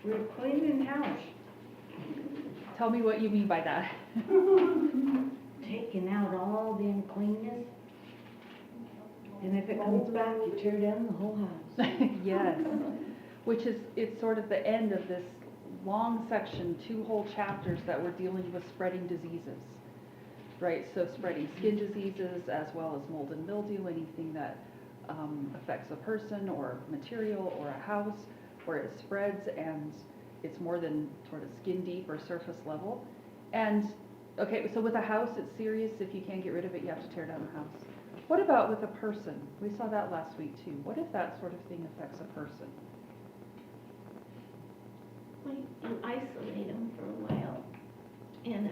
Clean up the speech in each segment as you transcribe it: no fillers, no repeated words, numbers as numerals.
We're cleaning house, Tell me what you mean by that. taking out all the uncleanness. And if it comes back, you tear down the whole house. Yes, which is, it's sort of the end of this long section, 2 whole chapters that we're dealing with spreading diseases, right? So spreading skin diseases as well as mold and mildew, anything that affects a person or material or a house, where it spreads and it's more than sort of skin deep or surface level. And okay, so with a house, it's serious. If you can't get rid of it, you have to tear down the house. What about with a person? We saw that last week too. What if that sort of thing affects a person? Well, you isolate them for a while, and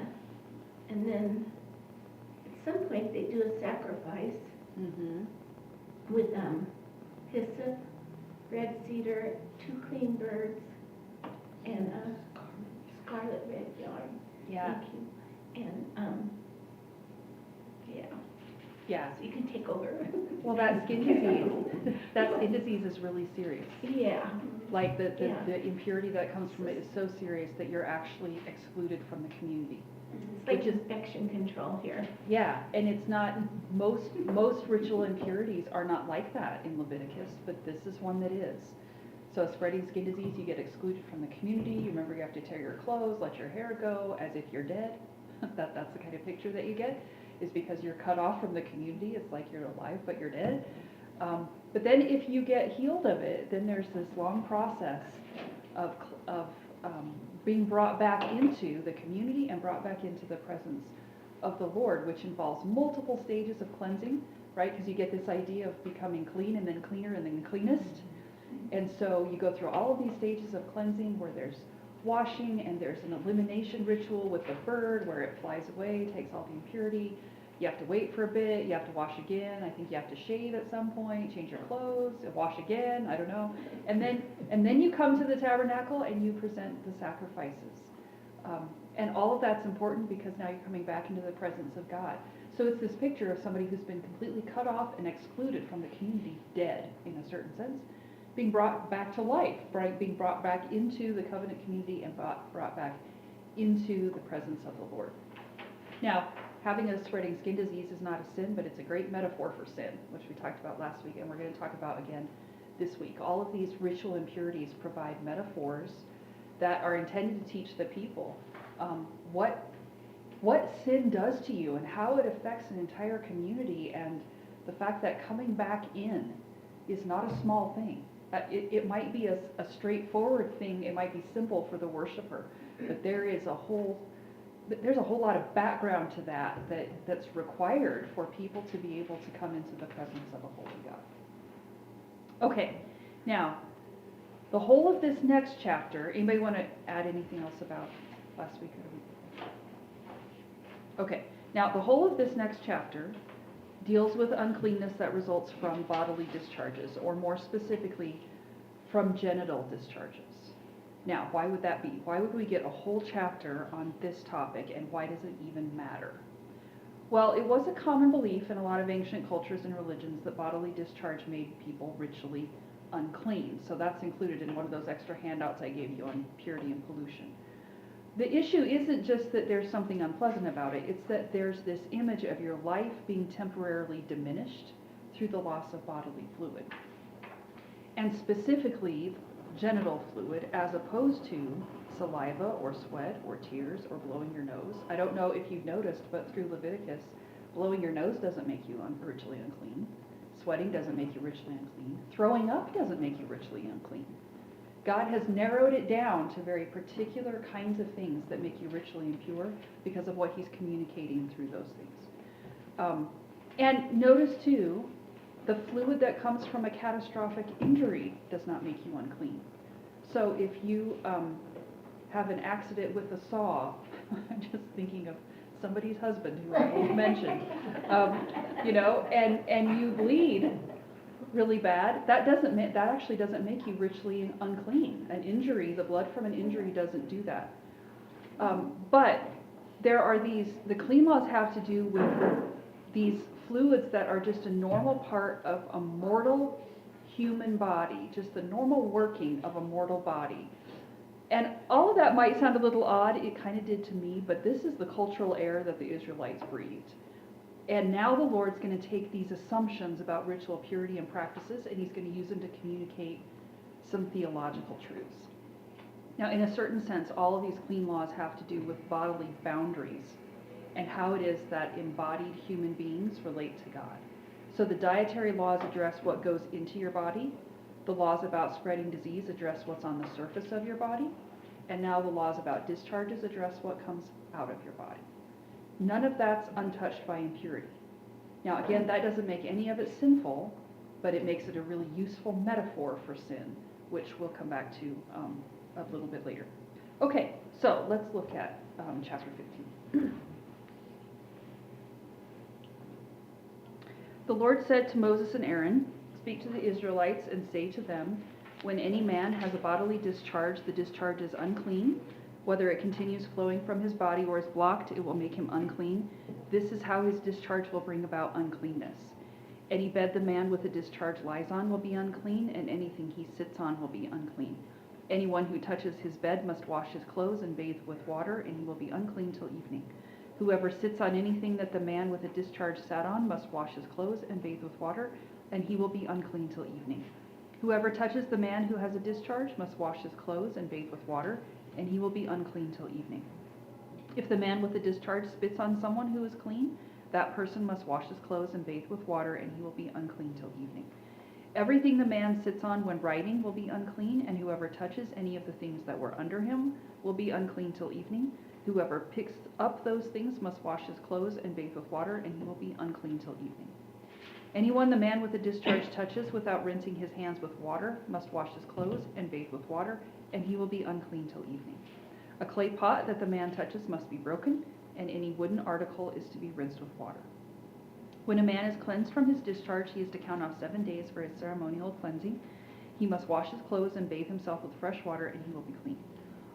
then at some point they do a sacrifice Mm-hmm. with hyssop, red cedar, 2 clean birds, and a scarlet red yarn. Yeah. Thank you. And yeah, Yeah. so you can take over. Well, that skin disease is really serious. Yeah. Like the Yeah. impurity that comes from it is so serious that you're actually excluded from the community. It's like infection control here. Yeah, and it's not, most ritual impurities are not like that in Leviticus, but this is one that is. So spreading skin disease, you get excluded from the community. You remember you have to tear your clothes, let your hair go as if you're dead. That's the kind of picture that you get, is because you're cut off from the community. It's like you're alive, but you're dead. But then if you get healed of it, then there's this long process of being brought back into the community and brought back into the presence of the Lord, which involves multiple stages of cleansing, right? Because you get this idea of becoming clean and then cleaner and then cleanest. And so you go through all of these stages of cleansing where there's washing and there's an elimination ritual with the bird where it flies away, takes all the impurity. You have to wait for a bit, you have to wash again, I think you have to shave at some point, change your clothes, wash again, I don't know. And then you come to the tabernacle and you present the sacrifices. And all of that's important because now you're coming back into the presence of God. So it's this picture of somebody who's been completely cut off and excluded from the community, dead in a certain sense, being brought back to life, right? Being brought back into the covenant community and brought back into the presence of the Lord. Now, having a spreading skin disease is not a sin, but it's a great metaphor for sin, which we talked about last week, and we're going to talk about again this week. All of these ritual impurities provide metaphors that are intended to teach the people what sin does to you and how it affects an entire community, and the fact that coming back in is not a small thing. It might be a straightforward thing, it might be simple for the worshiper, but there's a whole lot of background to that's required for people to be able to come into the presence of a holy God. Okay, now, the whole of this next chapter, anybody want to add anything else about last week or the week before? Okay, now the whole of this next chapter deals with uncleanness that results from bodily discharges, or more specifically, from genital discharges. Now, why would that be? Why would we get a whole chapter on this topic, and why does it even matter? Well, it was a common belief in a lot of ancient cultures and religions that bodily discharge made people ritually unclean. So that's included in one of those extra handouts I gave you on purity and pollution. The issue isn't just that there's something unpleasant about it, it's that there's this image of your life being temporarily diminished through the loss of bodily fluid. And specifically, genital fluid, as opposed to saliva or sweat or tears or blowing your nose. I don't know if you've noticed, but through Leviticus, blowing your nose doesn't make you ritually unclean. Sweating doesn't make you ritually unclean. Throwing up doesn't make you ritually unclean. God has narrowed it down to very particular kinds of things that make you ritually impure because of what he's communicating through those things. And notice too, the fluid that comes from a catastrophic injury does not make you unclean. So if you have an accident with a saw, I'm just thinking of somebody's husband who I won't mention, and you bleed really bad, that actually doesn't make you ritually unclean. An injury, the blood from an injury doesn't do that. But there are the clean laws have to do with these fluids that are just a normal part of a mortal human body, just the normal working of a mortal body. And all of that might sound a little odd, it kind of did to me, but this is the cultural air that the Israelites breathed. And now the Lord's going to take these assumptions about ritual purity and practices, and he's going to use them to communicate some theological truths. Now, in a certain sense, all of these clean laws have to do with bodily boundaries and how it is that embodied human beings relate to God. So the dietary laws address what goes into your body. The laws about spreading disease address what's on the surface of your body. And now the laws about discharges address what comes out of your body. None of that's untouched by impurity. Now, again, that doesn't make any of it sinful, but it makes it a really useful metaphor for sin, which we'll come back to a little bit later. Okay, so let's look at chapter 15. The Lord said to Moses and Aaron, "Speak to the Israelites and say to them, when any man has a bodily discharge, the discharge is unclean. Whether it continues flowing from his body or is blocked, it will make him unclean. This is how his discharge will bring about uncleanness. Any bed the man with a discharge lies on will be unclean, and anything he sits on will be unclean. Anyone who touches his bed must wash his clothes and bathe with water, and he will be unclean till evening. Whoever sits on anything that the man with a discharge sat on must wash his clothes and bathe with water, and he will be unclean till evening. Whoever touches the man who has a discharge must wash his clothes and bathe with water, and he will be unclean till evening. If the man with the discharge spits on someone who is clean, that person must wash his clothes and bathe with water, and he will be unclean till evening. Everything the man sits on when riding will be unclean, and whoever touches any of the things that were under him will be unclean till evening. Whoever picks up those things must wash his clothes and bathe with water, and he will be unclean till evening. Anyone the man with the discharge touches without rinsing his hands with water must wash his clothes and bathe with water, and he will be unclean till evening. A clay pot that the man touches must be broken, and any wooden article is to be rinsed with water. When a man is cleansed from his discharge, he is to count off 7 days for his ceremonial cleansing. He must wash his clothes and bathe himself with fresh water, and he will be clean.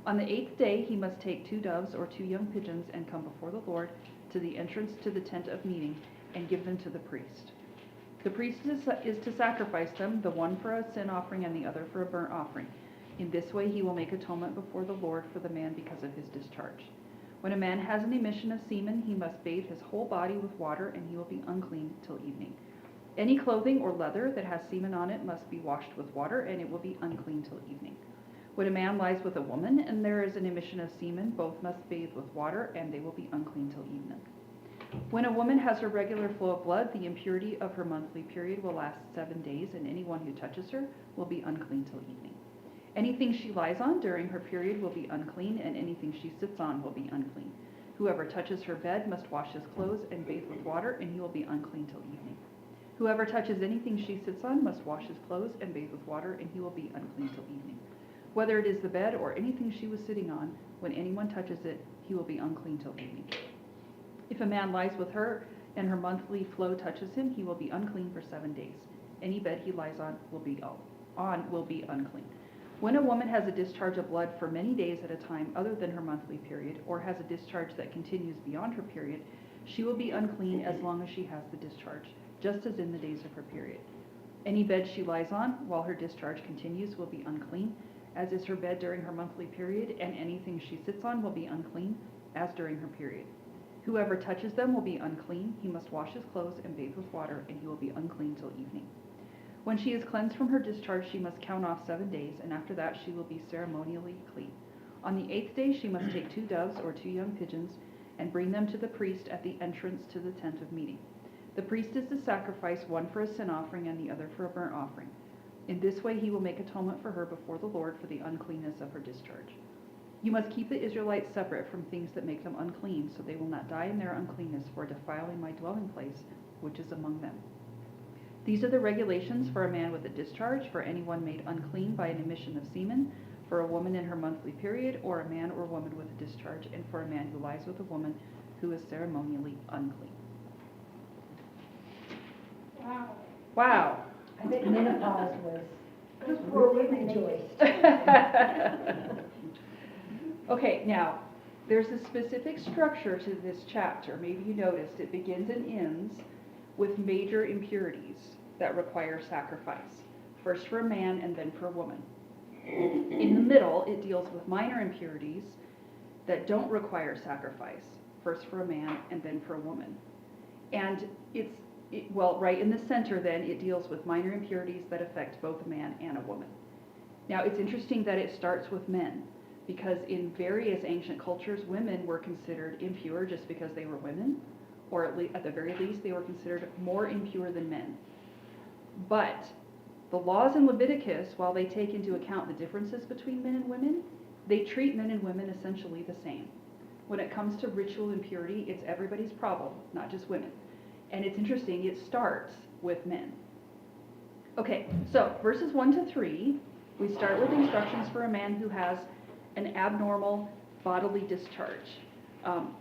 On the 8th day, he must take 2 doves or 2 young pigeons and come before the Lord to the entrance to the tent of meeting and give them to the priest. The priest is to sacrifice them, the one for a sin offering and the other for a burnt offering. In this way, he will make atonement before the Lord for the man because of his discharge. When a man has an emission of semen, he must bathe his whole body with water, and he will be unclean till evening. Any clothing or leather that has semen on it must be washed with water, and it will be unclean till evening. When a man lies with a woman and there is an emission of semen, both must bathe with water, and they will be unclean till evening. When a woman has her regular flow of blood, the impurity of her monthly period will last 7 days, and anyone who touches her will be unclean till evening. Anything she lies on during her period will be unclean, and anything she sits on will be unclean. Whoever touches her bed must wash his clothes and bathe with water, and he will be unclean till evening. Whoever touches anything she sits on must wash his clothes and bathe with water, and he will be unclean till evening. Whether it is the bed or anything she was sitting on, when anyone touches it, he will be unclean till evening. If a man lies with her and her monthly flow touches him, he will be unclean for 7 days. Any bed he lies on will be unclean. When a woman has a discharge of blood for many days at a time other than her monthly period, or has a discharge that continues beyond her period, she will be unclean as long as she has the discharge, just as in the days of her period. Any bed she lies on while her discharge continues will be unclean, as is her bed during her monthly period, and anything she sits on will be unclean, as during her period. Whoever touches them will be unclean. He must wash his clothes and bathe with water, and he will be unclean till evening. When she is cleansed from her discharge, she must count off 7 days, and after that she will be ceremonially clean. On the 8th day she must take 2 doves or 2 young pigeons and bring them to the priest at the entrance to the tent of meeting. The priest is to sacrifice one for a sin offering and the other for a burnt offering. In this way he will make atonement for her before the Lord for the uncleanness of her discharge. You must keep the Israelites separate from things that make them unclean, so they will not die in their uncleanness for defiling my dwelling place, which is among them. These are the regulations for a man with a discharge, for anyone made unclean by an emission of semen, for a woman in her monthly period, or a man or woman with a discharge, and for a man who lies with a woman who is ceremonially unclean. Wow. I bet menopause was really rejoiced. Okay, now, there's a specific structure to this chapter. Maybe you noticed it begins and ends with major impurities that require sacrifice, first for a man and then for a woman. In the middle, it deals with minor impurities that don't require sacrifice, first for a man and then for a woman. And right in the center then, it deals with minor impurities that affect both a man and a woman. Now, it's interesting that it starts with men, because in various ancient cultures, women were considered impure just because they were women, or at the very least, they were considered more impure than men. But the laws in Leviticus, while they take into account the differences between men and women, they treat men and women essentially the same. When it comes to ritual impurity, it's everybody's problem, not just women. And it's interesting, it starts with men. Okay, so verses 1 to 3, we start with instructions for a man who has an abnormal bodily discharge.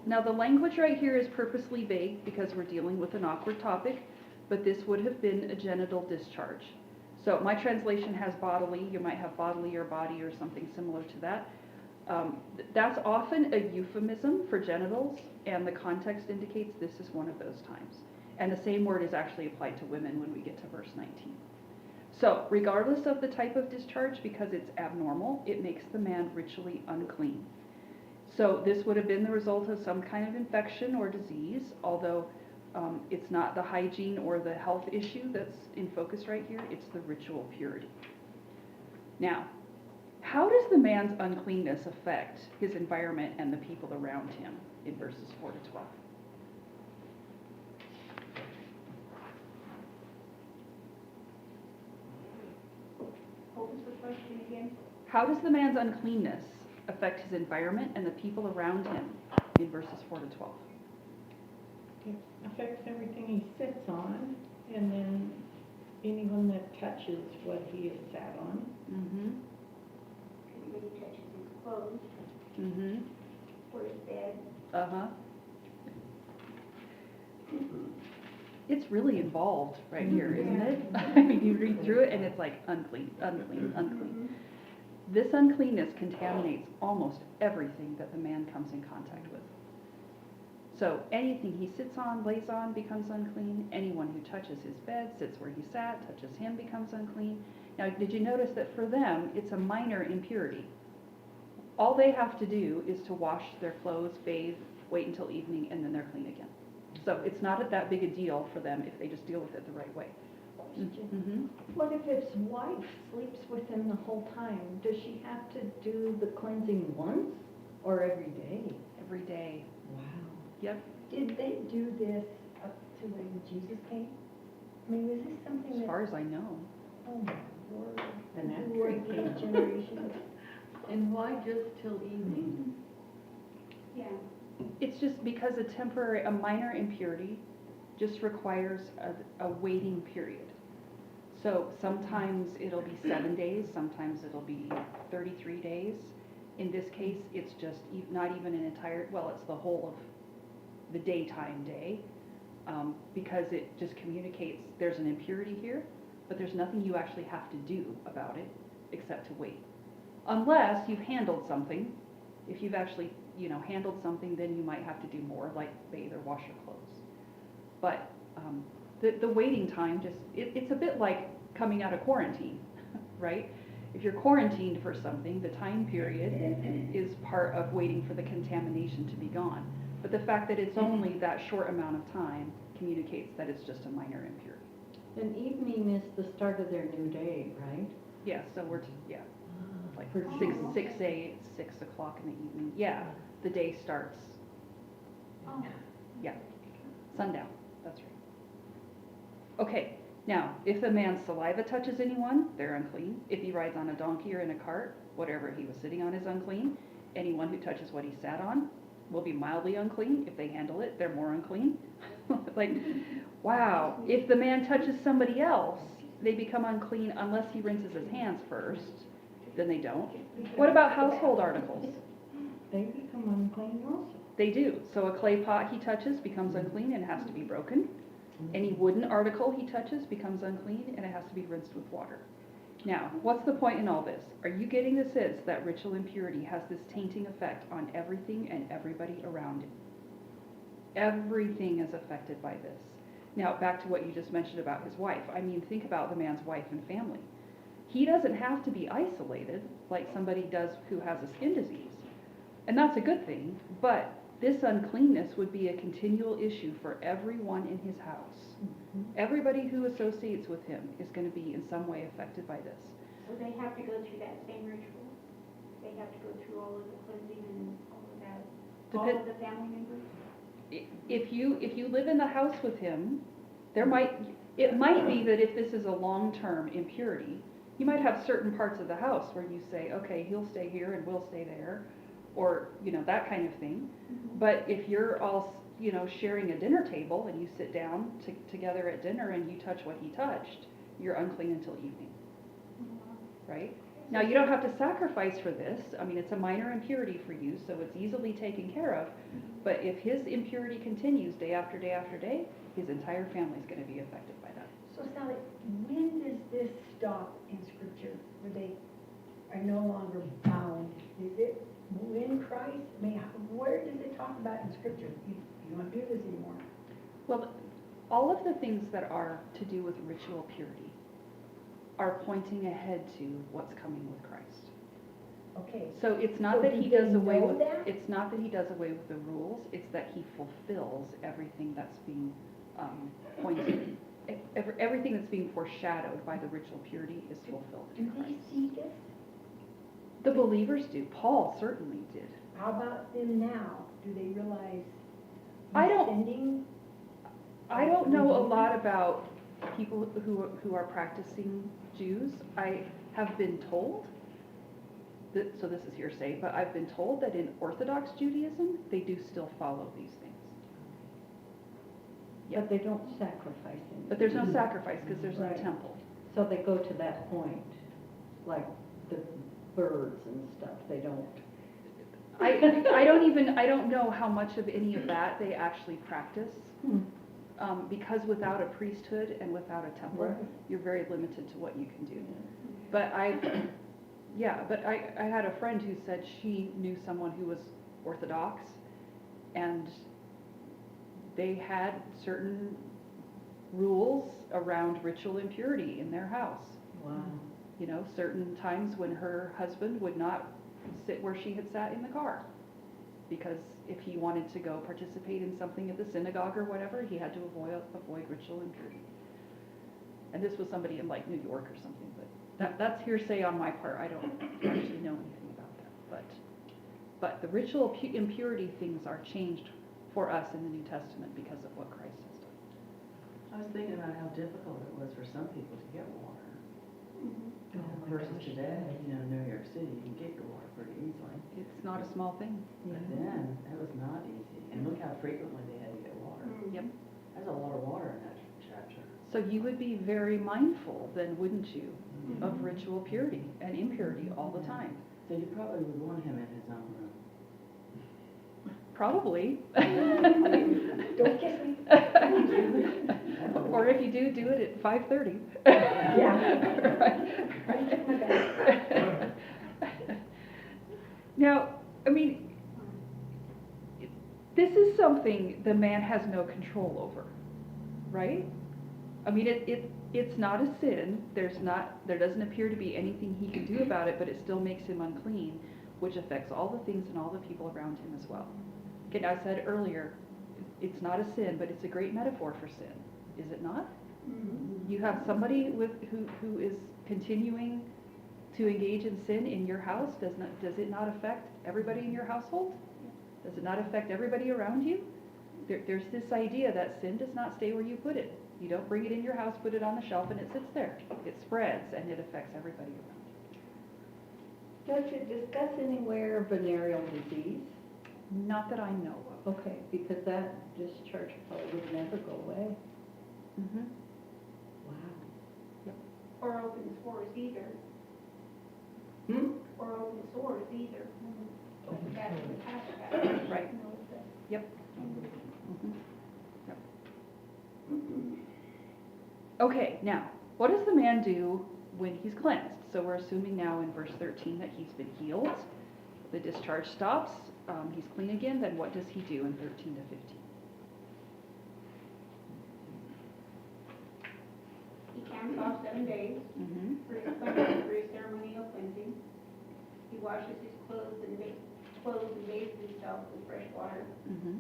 Now the language right here is purposely vague because we're dealing with an awkward topic, but this would have been a genital discharge. So my translation has bodily, you might have bodily or body or something similar to that. That's often a euphemism for genitals, and the context indicates this is one of those times. And the same word is actually applied to women when we get to verse 19. So regardless of the type of discharge, because it's abnormal, it makes the man ritually unclean. So this would have been the result of some kind of infection or disease, although it's not the hygiene or the health issue that's in focus right here, it's the ritual purity. Now, how does the man's uncleanness affect his environment and the people around him in verses 4 to 12? What was the question again? How does the man's uncleanness affect his environment and the people around him in verses 4 to 12? It affects everything he sits on, and then anyone that touches what he has sat on. Mm-hmm. When he touches his clothes Mm-hmm. or his bed. Uh-huh. It's really involved right here, isn't it? I mean, you read through it and it's like unclean, unclean, unclean. This uncleanness contaminates almost everything that the man comes in contact with. So anything he sits on, lays on, becomes unclean. Anyone who touches his bed, sits where he sat, touches him, becomes unclean. Now, did you notice that for them, it's a minor impurity? All they have to do is to wash their clothes, bathe, wait until evening, and then they're clean again. So it's not that big a deal for them if they just deal with it the right way. Mm-hmm. What if his wife sleeps with him the whole time? Does she have to do the cleansing once or every day? Every day. Wow. Yep. Did they do this up to when Jesus came? I mean, was this something As that? far as I know. Oh my word. And after Word he for came. the generation. And why just till evening? Yeah. It's just because a minor impurity just requires a waiting period. So sometimes it'll be 7 days, sometimes it'll be 33 days. In this case, it's just not even an entire, well, it's the whole of the daytime day, because it just communicates there's an impurity here, but there's nothing you actually have to do about it except to wait. Unless you've handled something. If you've actually, handled something, then you might have to do more, like bathe or wash your clothes. But the waiting time it's a bit like coming out of quarantine, right? If you're quarantined for something, the time period is part of waiting for the contamination to be gone. But the fact that it's only that short amount of time communicates that it's just a minor impurity. And evening is the start of their new day, right? Yeah, so like For 6 o'clock in the evening. Yeah, the day starts. Oh. Yeah, sundown, that's right. Okay, now, if the man's saliva touches anyone, they're unclean. If he rides on a donkey or in a cart, whatever he was sitting on is unclean. Anyone who touches what he sat on will be mildly unclean. If they handle it, they're more unclean. Like, wow, if the man touches somebody else, they become unclean unless he rinses his hands first. Then they don't. What about household articles? They become unclean also. They do. So a clay pot he touches becomes unclean and has to be broken. Any wooden article he touches becomes unclean and it has to be rinsed with water. Now, what's the point in all this? Are you getting the sense that ritual impurity has this tainting effect on everything and everybody around him? Everything is affected by this. Now, back to what you just mentioned about his wife. I mean, think about the man's wife and family. He doesn't have to be isolated like somebody does who has a skin disease. And that's a good thing, but this uncleanness would be a continual issue for everyone in his house. Everybody who associates with him is going to be in some way affected by this. So they have to go through that same ritual? They have to go through all of the cleansing and all of that? All of the family members? If you live in the house with him, it might be that if this is a long-term impurity, you might have certain parts of the house where you say, okay, he'll stay here and we'll stay there, or, that kind of thing. But if you're all, sharing a dinner table and you sit down together at dinner and you touch what he touched, you're unclean until evening, right? Now, you don't have to sacrifice for this. I mean, it's a minor impurity for you, so it's easily taken care of. But if his impurity continues day after day after day, his entire family is going to be affected by that. So Sally, when does this stop in Scripture, where they are no longer bound? Is it when Christ, where does it talk about in Scripture? You don't do this anymore. Well, all of the things that are to do with ritual purity are pointing ahead to what's coming with Christ. Okay. So it's not So that do he they does away know with, that? it's not that he does away with the rules, it's that he fulfills everything that's being pointed, everything that's being foreshadowed by the ritual purity is fulfilled Do in they Christ. see this? The believers do. Paul certainly did. How about them now? Do they realize I he's don't- sending? I don't know a lot about people who are practicing Jews. I have been told, so this is hearsay, but I've been told that in Orthodox Judaism, they do still follow these things. Yeah. But they don't sacrifice anything. But there's no sacrifice because there's no Right. temple. So they go to that point, like the birds and stuff, they don't. I don't know how much of any of that they actually practice. Because without a priesthood and without a temple, Right. you're very limited to what you can do. But I had a friend who said she knew someone who was Orthodox, and they had certain rules around ritual impurity in their house. Wow. Certain times when her husband would not sit where she had sat in the car, because if he wanted to go participate in something at the synagogue or whatever, he had to avoid ritual impurity. And this was somebody in like New York or something, but that's hearsay on my part. I don't actually know anything about that. But the ritual impurity things are changed for us in the New Testament because of what Christ has done. I was thinking about how difficult it was for some people to get water. Oh my Versus gosh. today, New York City, you can get your water pretty easily. It's not a small thing. But then, that was not easy. And look how frequently they had to get water. Yep. There's a lot of water in that chapter. So you would be very mindful then, wouldn't you, of ritual purity and impurity all the time? So you probably would want him in his own room. Probably. Don't kiss me. Or if you do it at 5:30. Yeah. Right. Now, I mean, this is something the man has no control over, right? I mean, it's not a sin. There doesn't appear to be anything he can do about it, but it still makes him unclean, which affects all the things and all the people around him as well. Okay, I said earlier, it's not a sin, but it's a great metaphor for sin, is it not? You have somebody who is continuing to engage in sin in your house. Does it not affect everybody in your household? Does it not affect everybody around you? There's this idea that sin does not stay where you put it. You don't bring it in your house, put it on the shelf, and it sits there. It spreads, and it affects everybody around you. Does it discuss anywhere venereal disease? Not that I know of. Okay, because that discharge probably would never go away. Mm-hmm. Wow. Or open sores either, or open sores either. That's what we talked about. Right. You know, the- Yep. Mhm. Yep. Okay, now, what does the man do when he's cleansed? So we're assuming now in verse 13 that he's been healed. The discharge stops. He's clean again. Then what does he do in 13 to 15? He hands off 7 days Mm-hmm. for his cleansing, for his ceremonial cleansing. He washes his clothes and bathes himself with fresh water, Mm-hmm.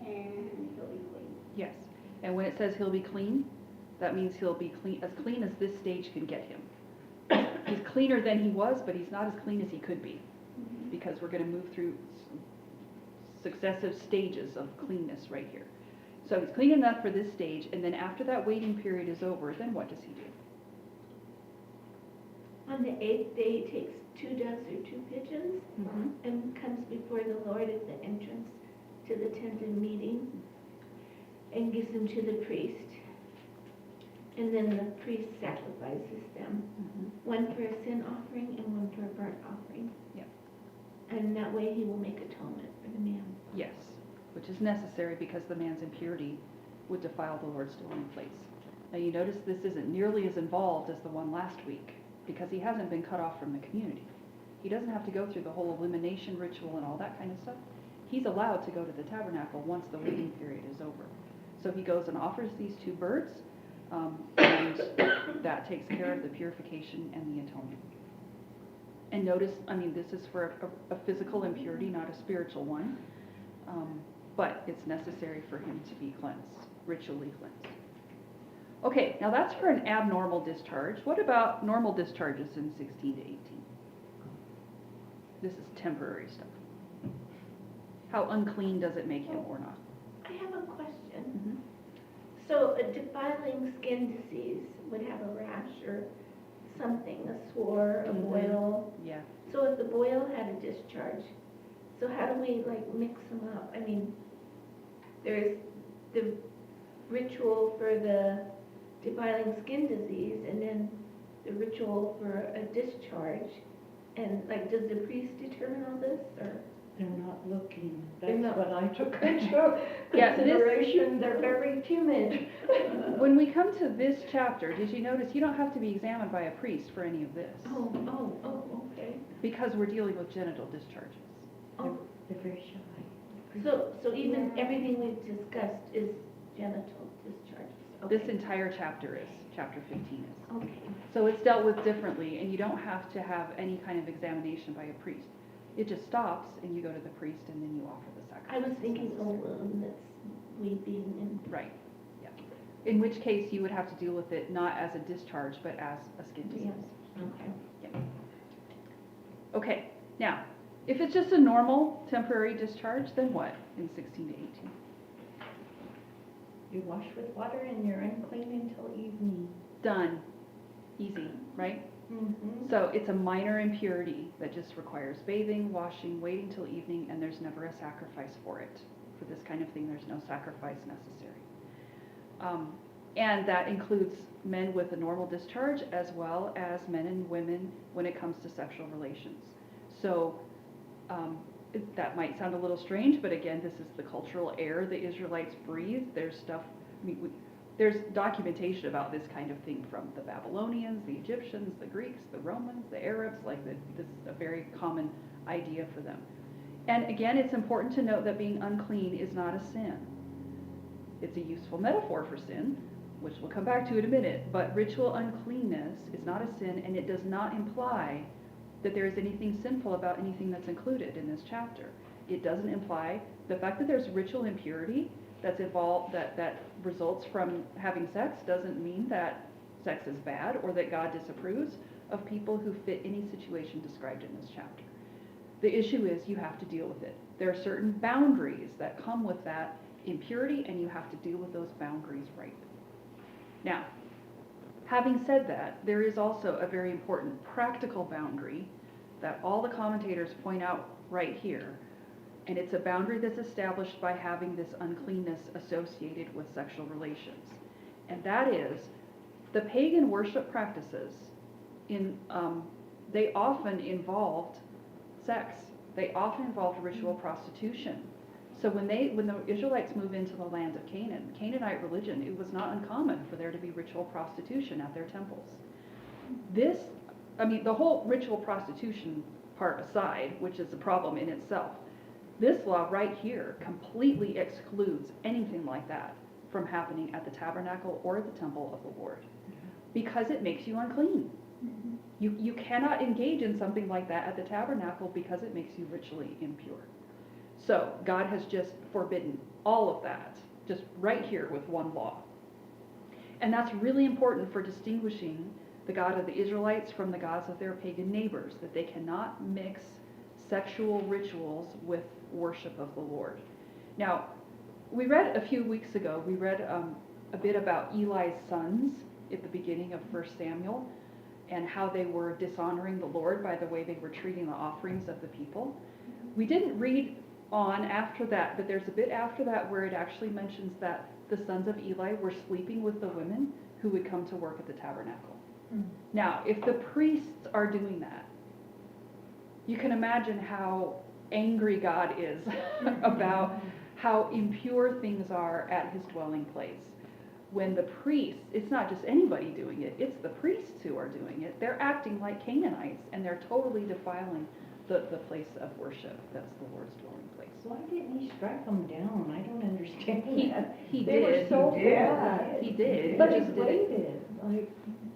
and he'll be clean. Yes. And when it says he'll be clean, that means he'll be clean as this stage can get him. He's cleaner than he was, but he's not as clean as he could be, because we're going to move through successive stages of cleanness right here. So he's clean enough for this stage, and then after that waiting period is over, then what does he do? On the 8th day, he takes 2 doves or 2 pigeons Mm-hmm. and comes before the Lord at the entrance to the tent of meeting and gives them to the priest. And then the priest sacrifices them, Mm-hmm. one for a sin offering and one for a burnt offering. Yep. And that way he will make atonement for the man. Yes, which is necessary because the man's impurity would defile the Lord's dwelling place. Now you notice this isn't nearly as involved as the one last week, because he hasn't been cut off from the community. He doesn't have to go through the whole elimination ritual and all that kind of stuff. He's allowed to go to the tabernacle once the waiting period is over. So he goes and offers these 2 birds, and that takes care of the purification and the atonement. And notice, I mean, this is for a physical impurity, not a spiritual one, but it's necessary for him to be cleansed, ritually cleansed. Okay, now that's for an abnormal discharge. What about normal discharges in 16 to 18? This is temporary stuff. How unclean does it make him or not? I have a question. Mm-hmm. So a defiling skin disease would have a rash or something, a sore, a Mhm. boil. Yeah. So if the boil had a discharge, so how do we like mix them up? I mean, there's the ritual for the defiling skin disease and then the ritual for a discharge. And like, does the priest determine all this or? They're not looking, They're that's not- what I took into Yeah, this- consideration, they're very timid. When we come to this chapter, did you notice you don't have to be examined by a priest for any of this? Oh, okay. Because we're dealing with genital discharges. Oh, They're very shy. so even everything we've discussed is genital discharges? This Okay. entire chapter is, chapter 15 is. Okay. So it's dealt with differently, and you don't have to have any kind of examination by a priest. It just stops, and you go to the priest, and then you offer the sacrifice. I was thinking, that's weeping and, Right, yeah. In which case, you would have to deal with it not as a discharge, but as a skin disease. yes, okay. Yeah. Okay, now, if it's just a normal temporary discharge, then what in 16 to 18? You wash with water and you're unclean until evening. Done. Easy, right? Mm-hmm. So it's a minor impurity that just requires bathing, washing, waiting till evening, and there's never a sacrifice for it. For this kind of thing, there's no sacrifice necessary. And that includes men with a normal discharge as well as men and women when it comes to sexual relations. So that might sound a little strange, but again, this is the cultural air the Israelites breathe. There's stuff, there's documentation about this kind of thing from the Babylonians, the Egyptians, the Greeks, the Romans, the Arabs, this is a very common idea for them. And again, it's important to note that being unclean is not a sin. It's a useful metaphor for sin, which we'll come back to in a minute, but ritual uncleanness is not a sin, and it does not imply that there is anything sinful about anything that's included in this chapter. It doesn't imply the fact that there's ritual impurity that's involved, that results from having sex, doesn't mean that sex is bad or that God disapproves of people who fit any situation described in this chapter. The issue is you have to deal with it. There are certain boundaries that come with that impurity, and you have to deal with those boundaries right. Now, having said that, there is also a very important practical boundary that all the commentators point out right here, and it's a boundary that's established by having this uncleanness associated with sexual relations. And that is, the pagan worship practices, they often involved sex. They often involved ritual prostitution. So when the Israelites move into the land of Canaan, Canaanite religion, it was not uncommon for there to be ritual prostitution at their temples. The whole ritual prostitution part aside, which is a problem in itself, this law right here completely excludes anything like that from happening at the tabernacle or the temple of the Lord. because it makes you unclean. You cannot engage in something like that at the tabernacle because it makes you ritually impure. So God has just forbidden all of that, just right here with one law. And that's really important for distinguishing the God of the Israelites from the gods of their pagan neighbors, that they cannot mix sexual rituals with worship of the Lord. Now, we read a few weeks ago, we read a bit about Eli's sons at the beginning of 1 Samuel, and how they were dishonoring the Lord by the way they were treating the offerings of the people. We didn't read on after that, but there's a bit after that where it actually mentions that the sons of Eli were sleeping with the women who would come to work at the tabernacle. Now, if the priests are doing that, you can imagine how angry God is about how impure things are at his dwelling place. When the priests, it's not just anybody doing it, it's the priests who are doing it. They're acting like Canaanites, and they're totally defiling the place of worship that's the Lord's dwelling place. Why didn't he strike them down? I don't understand that. He They were did. so He did. bad. He did. But He he just did it. waited, like,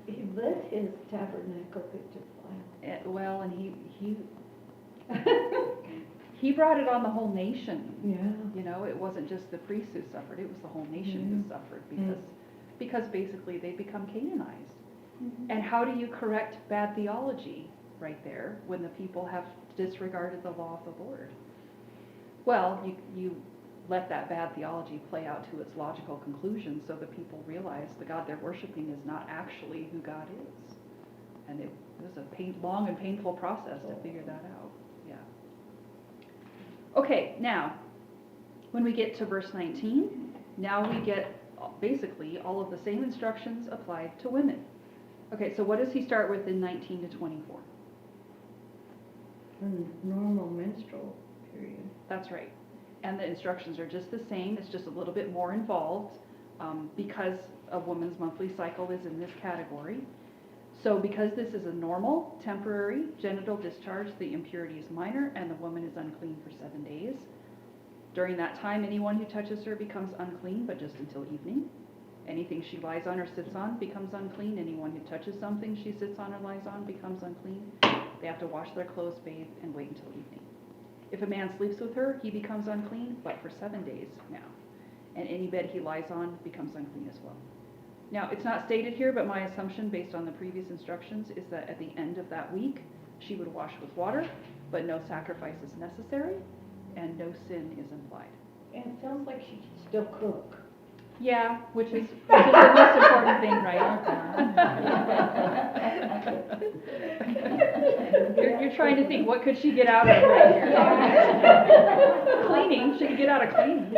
he let his tabernacle get defiled. Well, and he brought it on the whole nation. Yeah. You know, it wasn't just the priests who suffered, it was the whole nation who suffered because basically they become Canaanized. And how do you correct bad theology right there when the people have disregarded the law of the Lord? Well, you let that bad theology play out to its logical conclusion so the people realize the God they're worshiping is not actually who God is. And it was a long and painful process to figure that out. Yeah. Okay, now, when we get to verse 19, now we get basically all of the same instructions applied to women. Okay, so what does he start with in 19 to 24? A normal menstrual period. That's right. And the instructions are just the same, it's just a little bit more involved because a woman's monthly cycle is in this category. So because this is a normal, temporary genital discharge, the impurity is minor and the woman is unclean for 7 days. During that time, anyone who touches her becomes unclean, but just until evening. Anything she lies on or sits on becomes unclean. Anyone who touches something she sits on or lies on becomes unclean. They have to wash their clothes, bathe, and wait until evening. If a man sleeps with her, he becomes unclean, but for 7 days now. And any bed he lies on becomes unclean as well. Now, it's not stated here, but my assumption based on the previous instructions is that at the end of that week, she would wash with water, but no sacrifice is necessary, and no sin is implied. And it sounds like she can still cook. Yeah, which is the most important thing, right? You're trying to think, what could she get out of right here? Cleaning, she could get out of cleaning.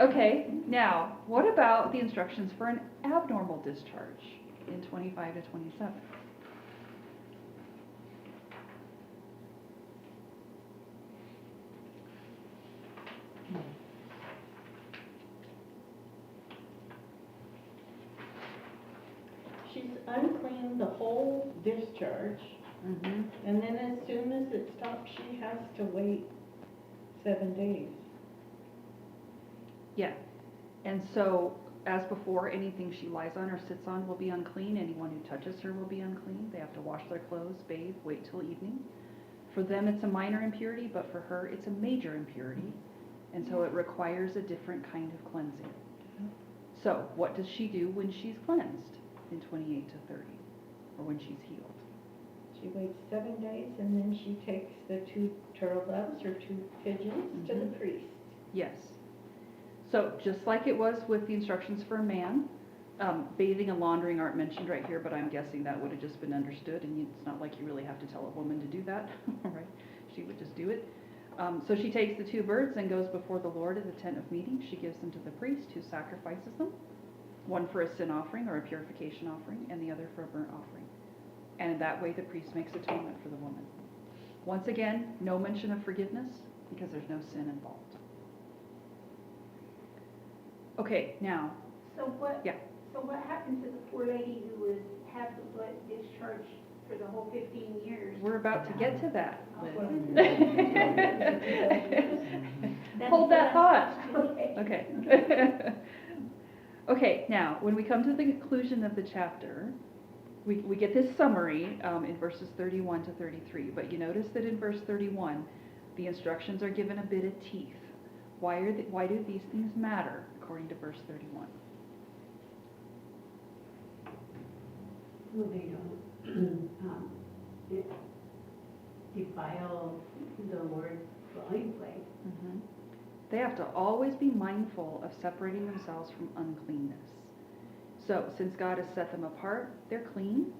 Okay, now, what about the instructions for an abnormal discharge in 25 to 27? She's unclean the whole discharge, and then as soon as it stops, she has to wait 7 days. Yeah, and so, as before, anything she lies on or sits on will be unclean. Anyone who touches her will be unclean. They have to wash their clothes, bathe, wait till evening. For them, it's a minor impurity, but for her, it's a major impurity. And so it requires a different kind of cleansing. So, what does she do when she's cleansed in 28 to 30, or when she's healed? She waits 7 days, and then she takes the 2 turtle doves or 2 pigeons to the priest. Yes. So just like it was with the instructions for a man, bathing and laundering aren't mentioned right here, but I'm guessing that would have just been understood, and it's not like you really have to tell a woman to do that, right? She would just do it. So she takes the 2 birds and goes before the Lord at the tent of meeting. She gives them to the priest, who sacrifices them, one for a sin offering or a purification offering, and the other for a burnt offering. And in that way, the priest makes atonement for the woman. Once again, no mention of forgiveness, because there's no sin involved. Okay, now, So what? Yeah. So what happened to the poor lady who had the blood discharge for the whole 15 years? we're about to get to that, Liz. That's Hold that what I'm thought. supposed to- Okay. Okay, now, when we come to the conclusion of the chapter, we get this summary in verses 31 to 33, but you notice that in verse 31, the instructions are given a bit of teeth. Why do these things matter, according to verse 31? Well, they don't, defile the Lord's dwelling place. Mhm. They have to always be mindful of separating themselves from uncleanness. So, since God has set them apart, they're clean.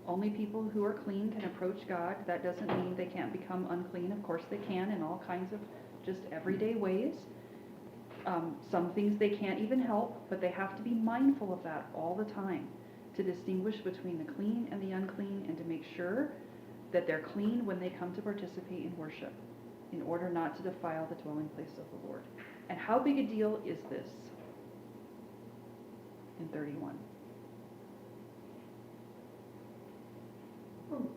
Only people who are clean can approach God. That doesn't mean they can't become unclean. Of course they can in all kinds of just everyday ways. Some things they can't even help, but they have to be mindful of that all the time to distinguish between the clean and the unclean and to make sure that they're clean when they come to participate in worship in order not to defile the dwelling place of the Lord. And how big a deal is this in 31? Well,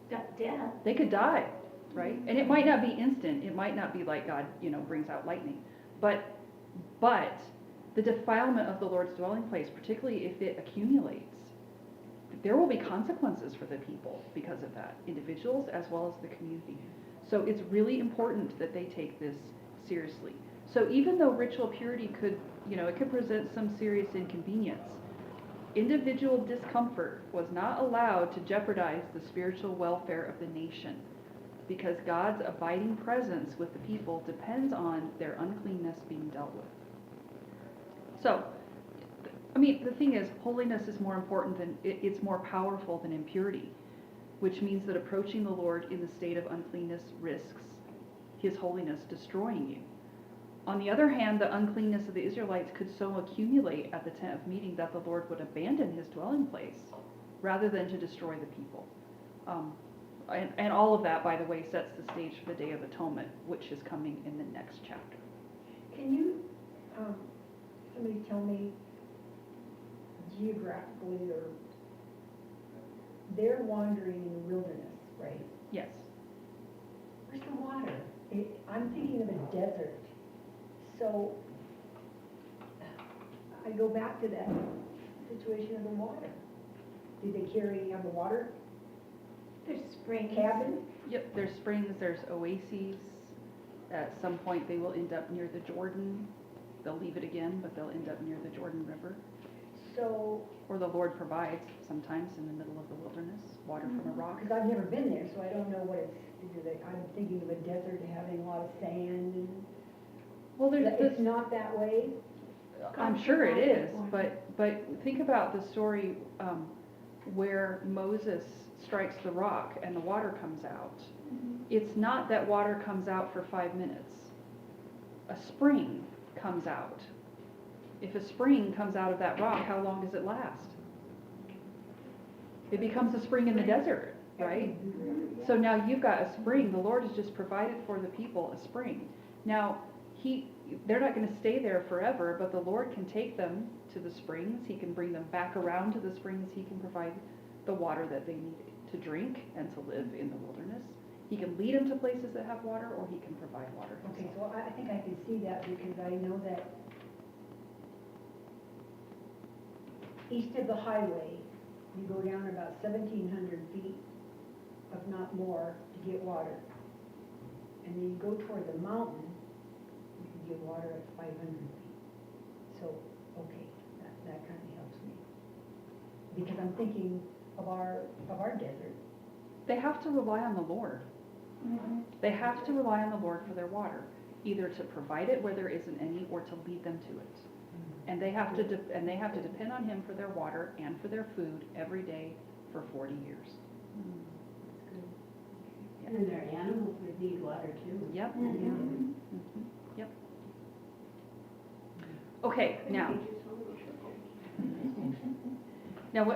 death. They could die, right? And it might not be instant. It might not be like God, brings out lightning. But the defilement of the Lord's dwelling place, particularly if it accumulates, there will be consequences for the people because of that, individuals as well as the community. So it's really important that they take this seriously. So even though ritual purity could present some serious inconvenience, individual discomfort was not allowed to jeopardize the spiritual welfare of the nation, because God's abiding presence with the people depends on their uncleanness being dealt with. So, the thing is, holiness is more important it's more powerful than impurity, which means that approaching the Lord in the state of uncleanness risks His holiness destroying you. On the other hand, the uncleanness of the Israelites could so accumulate at the tent of meeting that the Lord would abandon His dwelling place rather than to destroy the people. And all of that, by the way, sets the stage for the Day of Atonement, which is coming in the next chapter. Can you, somebody tell me geographically, or they're wandering in the wilderness, right? Yes. Where's the water? I'm thinking of a desert. So I go back to that situation of the water. Did they have a water There's springs. cabin? Yep, there's springs, there's oases. At some point they will end up near the Jordan. They'll leave it again, but they'll end up near the Jordan River. So, Or the Lord provides, sometimes in the middle of the wilderness, water from a rock. because I've never been there, so I don't know what I'm thinking of a desert having a lot of sand and, Well, it's not that way? I'm sure it is, but think about the story where Moses strikes the rock and the water comes out. Mhm. It's not that water comes out for 5 minutes. A spring comes out. If a spring comes out of that rock, how long does it last? It becomes a spring in the desert, right? So now you've got a spring. The Lord has just provided for the people a spring. Now, they're not going to stay there forever, but the Lord can take them to the springs. He can bring them back around to the springs. He can provide the water that they need to drink and to live in the wilderness. He can lead them to places that have water, or He can provide water Okay, Himself. so I think I can see that, because I know that east of the highway, you go down about 1,700 feet, if not more, to get water. And then you go toward the mountain, you can get water at 500 feet. So, okay, that kind of helps me. Because I'm thinking of our desert. They have to rely on the Lord. Mhm. They have to rely on the Lord for their water, either to provide it where there isn't any, or to lead them to it. And they have to depend on Him for their water and for their food every day for 40 years. And their animals would need water too. Yep. Mhm. Mhm. Yep. Okay, now,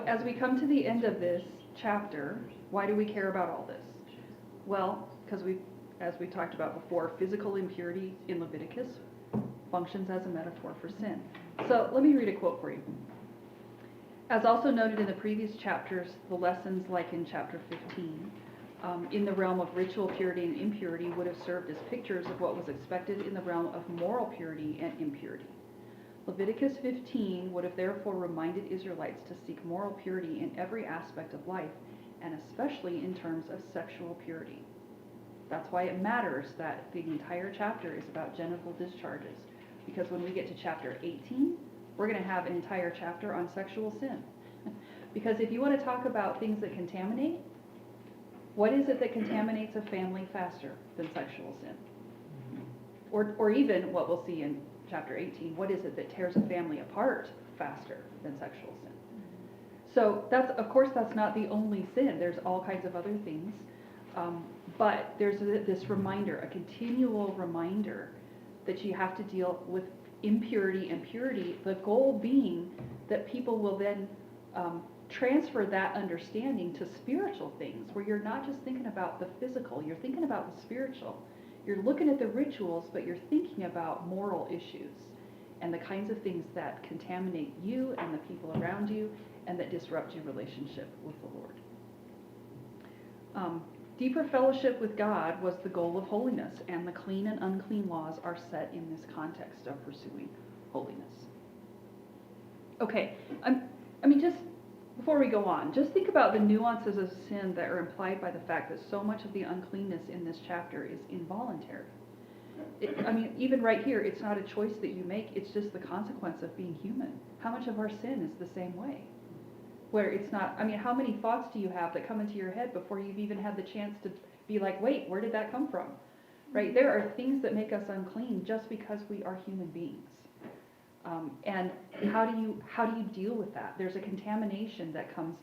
as we come to the end of this chapter, why do we care about all this? Well, because as we talked about before, physical impurity in Leviticus functions as a metaphor for sin. So let me read a quote for you. As also noted in the previous chapters, the lessons like in chapter 15, in the realm of ritual purity and impurity would have served as pictures of what was expected in the realm of moral purity and impurity. Leviticus 15 would have therefore reminded Israelites to seek moral purity in every aspect of life, and especially in terms of sexual purity. That's why it matters that the entire chapter is about genital discharges, because when we get to chapter 18, we're going to have an entire chapter on sexual sin. Because if you want to talk about things that contaminate, what is it that contaminates a family faster than sexual sin? Or even what we'll see in chapter 18, what is it that tears a family apart faster than sexual sin? So that's, of course, that's not the only sin. There's all kinds of other things. But there's this reminder, a continual reminder that you have to deal with impurity and purity, the goal being that people will then transfer that understanding to spiritual things, where you're not just thinking about the physical, you're thinking about the spiritual. You're looking at the rituals, but you're thinking about moral issues and the kinds of things that contaminate you and the people around you and that disrupt your relationship with the Lord. Deeper fellowship with God was the goal of holiness, and the clean and unclean laws are set in this context of pursuing holiness. Okay, I mean, just before we go on, just think about the nuances of sin that are implied by the fact that so much of the uncleanness in this chapter is involuntary. I mean, even right here, it's not a choice that you make, it's just the consequence of being human. How much of our sin is the same way? Where it's not, I mean, how many thoughts do you have that come into your head before you've even had the chance to be like, wait, where did that come from? Right? There are things that make us unclean just because we are human beings. And how do you deal with that? There's a contamination that comes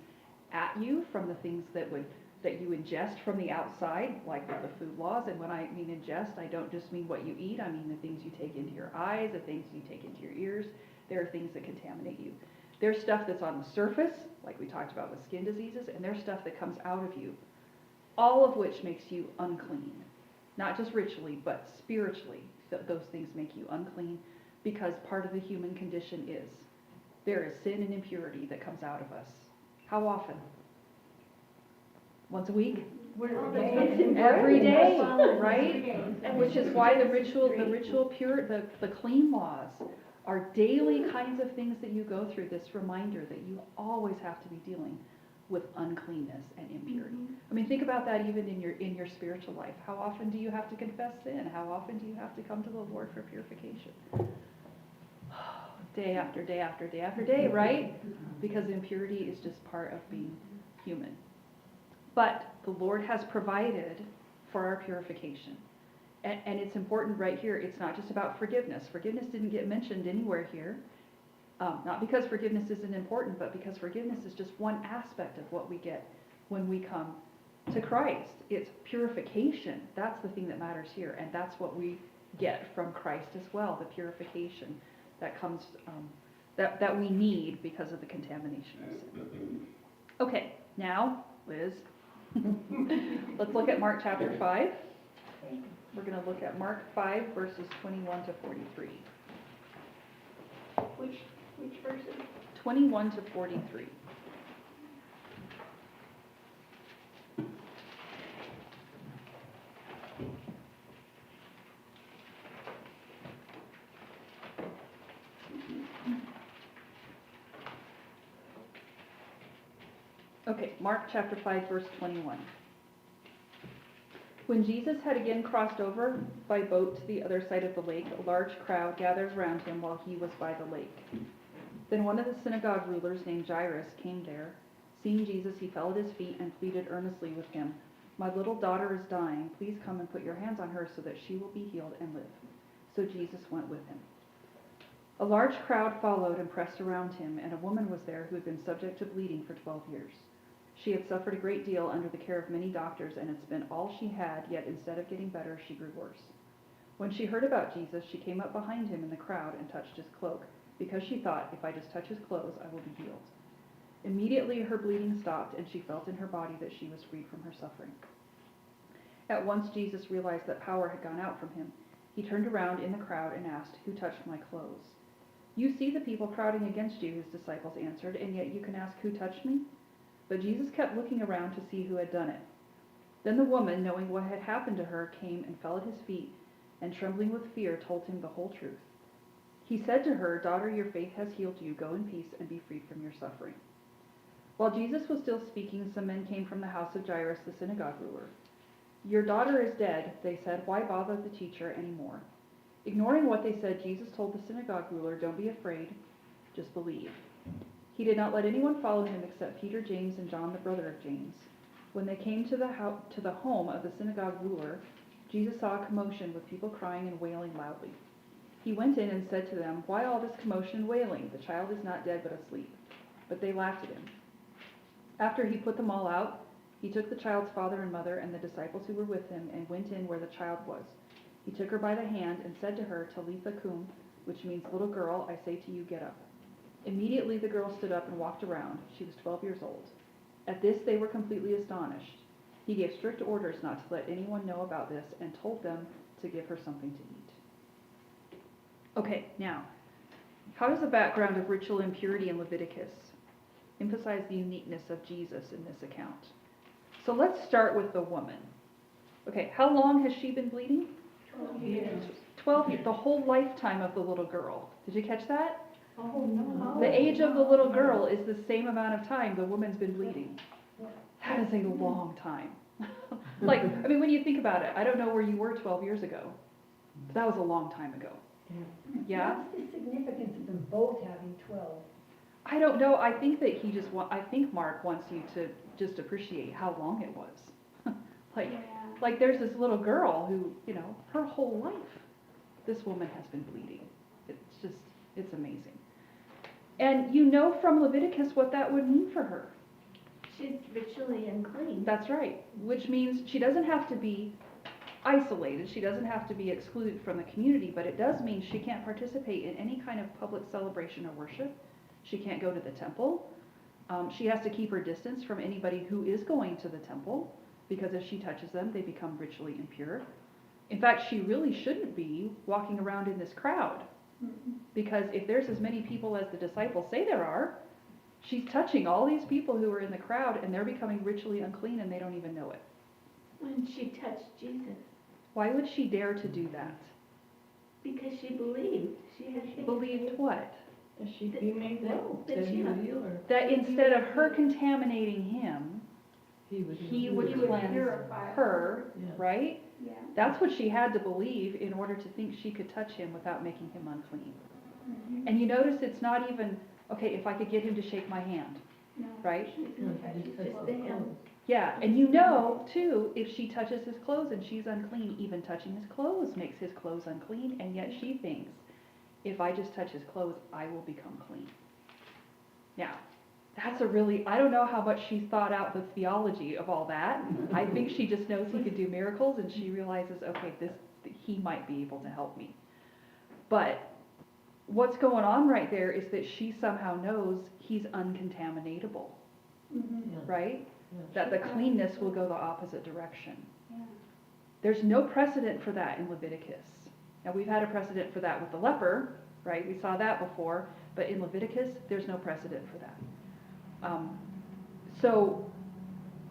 at you from the things that you ingest from the outside, like with the food laws. And when I mean ingest, I don't just mean what you eat. I mean the things you take into your eyes, the things you take into your ears. There are things that contaminate you. There's stuff that's on the surface, like we talked about with skin diseases, and there's stuff that comes out of you, all of which makes you unclean. Not just ritually, but spiritually, those things make you unclean, because part of the human condition is there is sin and impurity that comes out of us. How often? Once a week? Every day, right? And which is why the clean laws are daily kinds of things that you go through, this reminder that you always have to be dealing with uncleanness and impurity. I mean, think about that even in your spiritual life. How often do you have to confess sin? How often do you have to come to the Lord for purification? Day after day after day after day, right? Because impurity is just part of being human. But the Lord has provided for our purification. And it's important right here, it's not just about forgiveness. Forgiveness didn't get mentioned anywhere here. Not because forgiveness isn't important, but because forgiveness is just one aspect of what we get when we come to Christ. It's purification. That's the thing that matters here. And that's what we get from Christ as well, the purification that comes, that we need because of the contamination of sin. Okay, now, Liz, let's look at Mark chapter 5. We're going to look at Mark 5, verses 21 to 43. Which verses? 21 to 43. Okay, Mark chapter 5, verse 21. When Jesus had again crossed over by boat to the other side of the lake, a large crowd gathered around him while he was by the lake. Then one of the synagogue rulers named Jairus came there. Seeing Jesus, he fell at his feet and pleaded earnestly with him, "My little daughter is dying. Please come and put your hands on her so that she will be healed and live." So Jesus went with him. A large crowd followed and pressed around him, and a woman was there who had been subject to bleeding for 12 years. She had suffered a great deal under the care of many doctors and had spent all she had, yet instead of getting better, she grew worse. When she heard about Jesus, she came up behind him in the crowd and touched his cloak, because she thought, "If I just touch his clothes, I will be healed." Immediately her bleeding stopped, and she felt in her body that she was freed from her suffering. At once Jesus realized that power had gone out from him. He turned around in the crowd and asked, "Who touched my clothes?" "You see the people crowding against you," his disciples answered, "and yet you can ask, 'Who touched me?'" But Jesus kept looking around to see who had done it. Then the woman, knowing what had happened to her, came and fell at his feet, and trembling with fear, told him the whole truth. He said to her, "Daughter, your faith has healed you. Go in peace and be freed from your suffering." While Jesus was still speaking, some men came from the house of Jairus, the synagogue ruler. "Your daughter is dead," they said. "Why bother the teacher anymore?" Ignoring what they said, Jesus told the synagogue ruler, "Don't be afraid, just believe." He did not let anyone follow him except Peter, James, and John, the brother of James. When they came to the home of the synagogue ruler, Jesus saw a commotion with people crying and wailing loudly. He went in and said to them, "Why all this commotion and wailing? The child is not dead but asleep." But they laughed at him. After he put them all out, he took the child's father and mother and the disciples who were with him and went in where the child was. He took her by the hand and said to her, "Talitha cum," which means, "Little girl, I say to you, get up." Immediately the girl stood up and walked around. She was 12 years old. At this they were completely astonished. He gave strict orders not to let anyone know about this and told them to give her something to eat. Okay, now, how does the background of ritual impurity in Leviticus emphasize the uniqueness of Jesus in this account? So let's start with the woman. Okay, how long has she been bleeding? 12 years. 12 years, the whole lifetime of the little girl. Did you catch that? Oh, no. The age of the little girl is the same amount of time the woman's been bleeding. That is a long time. When you think about it, I don't know where you were 12 years ago, but that was a long time ago. Yeah? What's the significance of them both having 12? I don't know. I think that I think Mark wants you to just appreciate how long it was. Like there's this little girl who, her whole life, this woman has been bleeding. It's amazing. And you know from Leviticus what that would mean for her. She's ritually unclean. That's right, which means she doesn't have to be isolated, she doesn't have to be excluded from the community, but it does mean she can't participate in any kind of public celebration or worship. She can't go to the temple. She has to keep her distance from anybody who is going to the temple, because if she touches them, they become ritually impure. In fact, she really shouldn't be walking around in this crowd, because if there's as many people as the disciples say there are, she's touching all these people who are in the crowd, and they're becoming ritually unclean, and they don't even know it. When she touched Jesus. Why would she dare to do that? Because she believed. She had faith. Believed what? That she'd be made well. That she would heal her. That instead of her contaminating him, he would He would cleanse purify her, Yeah. right? Yeah. That's what she had to believe in order to think she could touch him without making him unclean. Mhm. And you notice it's not even, okay, if I could get him to shake my hand, No. right? She doesn't touch his Just the hem. Yeah, and too, if she touches his clothes and she's unclean, even touching his clothes makes his clothes unclean, and yet she thinks, if I just touch his clothes, I will become clean. Now, I don't know how much she's thought out the theology of all that. I think she just knows he could do miracles, and she realizes, okay, he might be able to help me. But what's going on right there is that she somehow knows he's uncontaminatable, Mhm. right? That the cleanness will go the opposite direction. Yeah. There's no precedent for that in Leviticus. Now, we've had a precedent for that with the leper, right? We saw that before, but in Leviticus, there's no precedent for that. So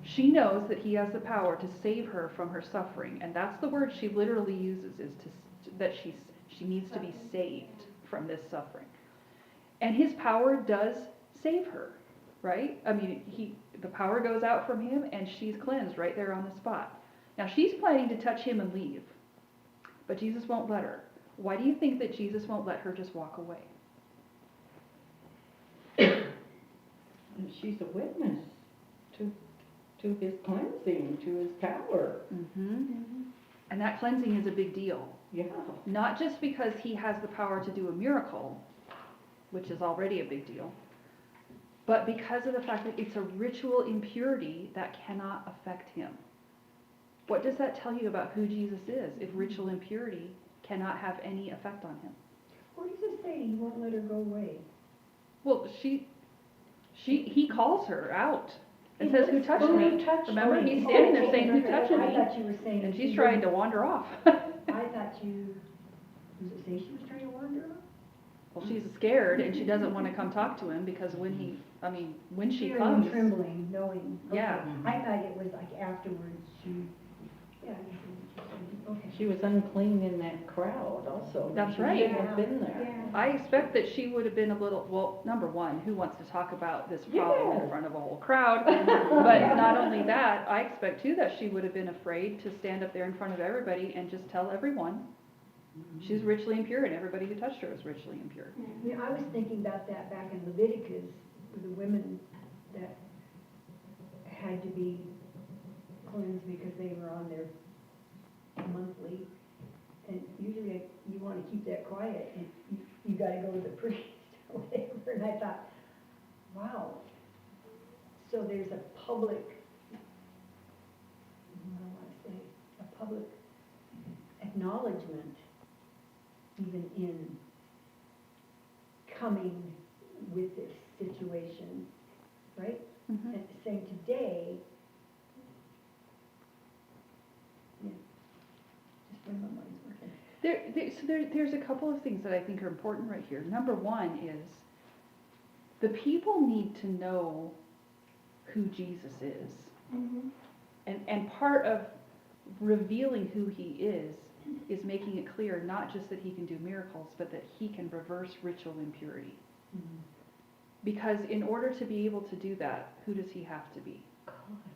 she knows that he has the power to save her from her suffering, and that's the word she literally uses, is that she needs to be saved from this suffering. And his power does save her, right? The power goes out from him, and she's cleansed right there on the spot. Now, she's planning to touch him and leave, but Jesus won't let her. Why do you think that Jesus won't let her just walk away? And she's a witness to his cleansing, to his power. Mm-hmm. And that cleansing is a big deal. Yeah. Not just because he has the power to do a miracle, which is already a big deal, but because of the fact that it's a ritual impurity that cannot affect him. What does that tell you about who Jesus is, if ritual impurity cannot have any effect on him? Where does it say he won't let her go away? Well, he calls her out and says, "Who touched me?" Remember, he's standing there saying, "Who touched I me?" thought you were saying. And she's he trying to wouldn't- wander off. I thought does it say she was trying to wander off? Well, she's scared and she doesn't want to come talk to him because when she Fearing comes, and trembling, knowing. Okay. Yeah. I thought it was like afterwards she, yeah. I guess it was just- Okay. she was unclean in that crowd also. That's She right. shouldn't have been there. Yeah. I expect that she would have been a little, well, number one, who wants to talk about this problem in Yes. front of a whole crowd? But not only that, I expect too that she would have been afraid to stand up there in front of everybody and just tell everyone she's ritually impure and everybody who touched her was ritually impure. You know, I was thinking about that back in Leviticus, with the women that had to be cleansed because they were on their monthly. And usually you want to keep that quiet, and you got to go to the priest or whatever. And I thought, wow. So there's a public, what do I want to say, a public acknowledgement, even in coming with this situation, right? Mhm. And saying today, yeah, just when my mind's working. There's a couple of things that I think are important right here. Number one is the people need to know who Jesus is. Mhm. And part of revealing who he is making it clear not just that he can do miracles, but that he can reverse ritual impurity. Because in order to be able to do that, who does he have to be?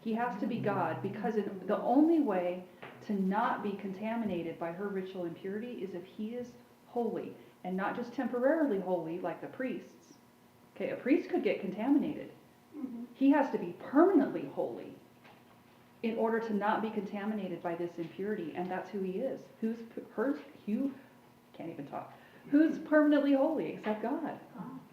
He has to be God, because the only way to not be contaminated by her ritual impurity is if he is holy, and not just temporarily holy like the priests. Okay, a priest could get contaminated. Mhm. He has to be permanently holy in order to not be contaminated by this impurity, and that's who he is. Can't even talk. Who's permanently holy except God,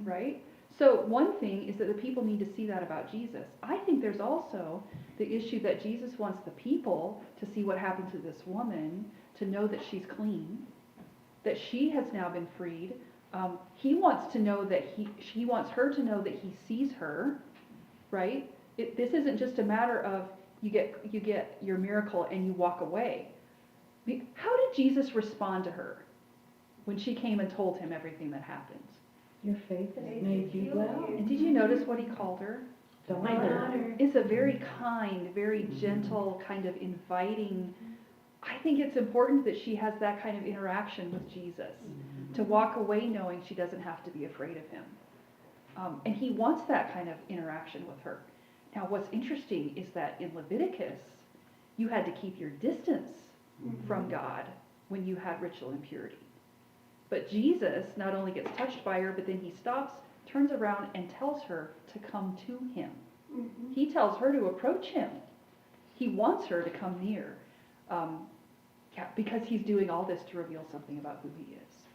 right? So one thing is that the people need to see that about Jesus. I think there's also the issue that Jesus wants the people to see what happened to this woman, to know that she's clean, that she has now been freed. He wants to know that he wants her to know that he sees her, right? This isn't just a matter of you get your miracle and you walk away. How did Jesus respond to her when she came and told him everything that happened? Your faith has made you well. And did you notice what he called her? Daughter. It's a very kind, very gentle, kind of inviting. I think it's important that she has that kind of interaction with Jesus, to walk away knowing she doesn't have to be afraid of him. And he wants that kind of interaction with her. Now, what's interesting is that in Leviticus, you had to keep your distance from God when you had ritual impurity. But Jesus not only gets touched by her, but then he stops, turns around, and tells her to come to him. Mhm. He tells her to approach him. He wants her to come near. Because he's doing all this to reveal something about who he is.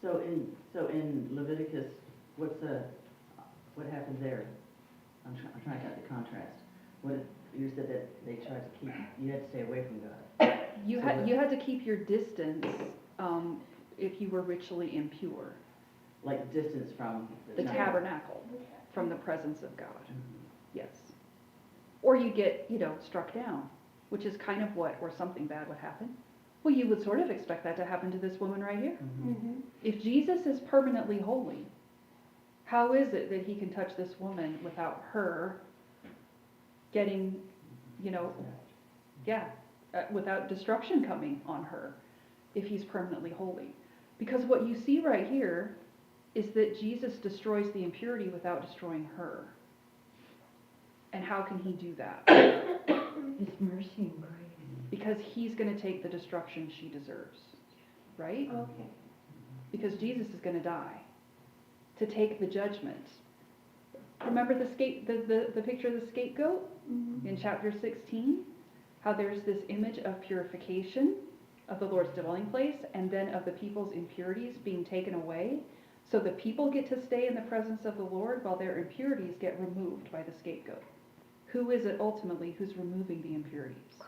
So in Leviticus, what happens there? I'm trying to get the contrast. You said that they tried to keep, you had to stay away from God. You had to keep your distance if you were ritually impure. Like distance from The temple. tabernacle, from the presence of God. Mhm. Yes. Or you get, struck down, which is kind of or something bad would happen. Well, you would sort of expect that to happen to this woman right here. Mhm. Mhm. If Jesus is permanently holy, how is it that he can touch this woman without her getting, without destruction coming on her if he's permanently holy? Because what you see right here is that Jesus destroys the impurity without destroying her. And how can he do that? His mercy and grace. Because he's going to take the destruction she deserves, right? Okay. Because Jesus is going to die to take the judgment. Remember the picture of the scapegoat Mhm. in chapter 16? How there's this image of purification of the Lord's dwelling place, and then of the people's impurities being taken away. So the people get to stay in the presence of the Lord while their impurities get removed by the scapegoat. Who is it ultimately who's removing the impurities?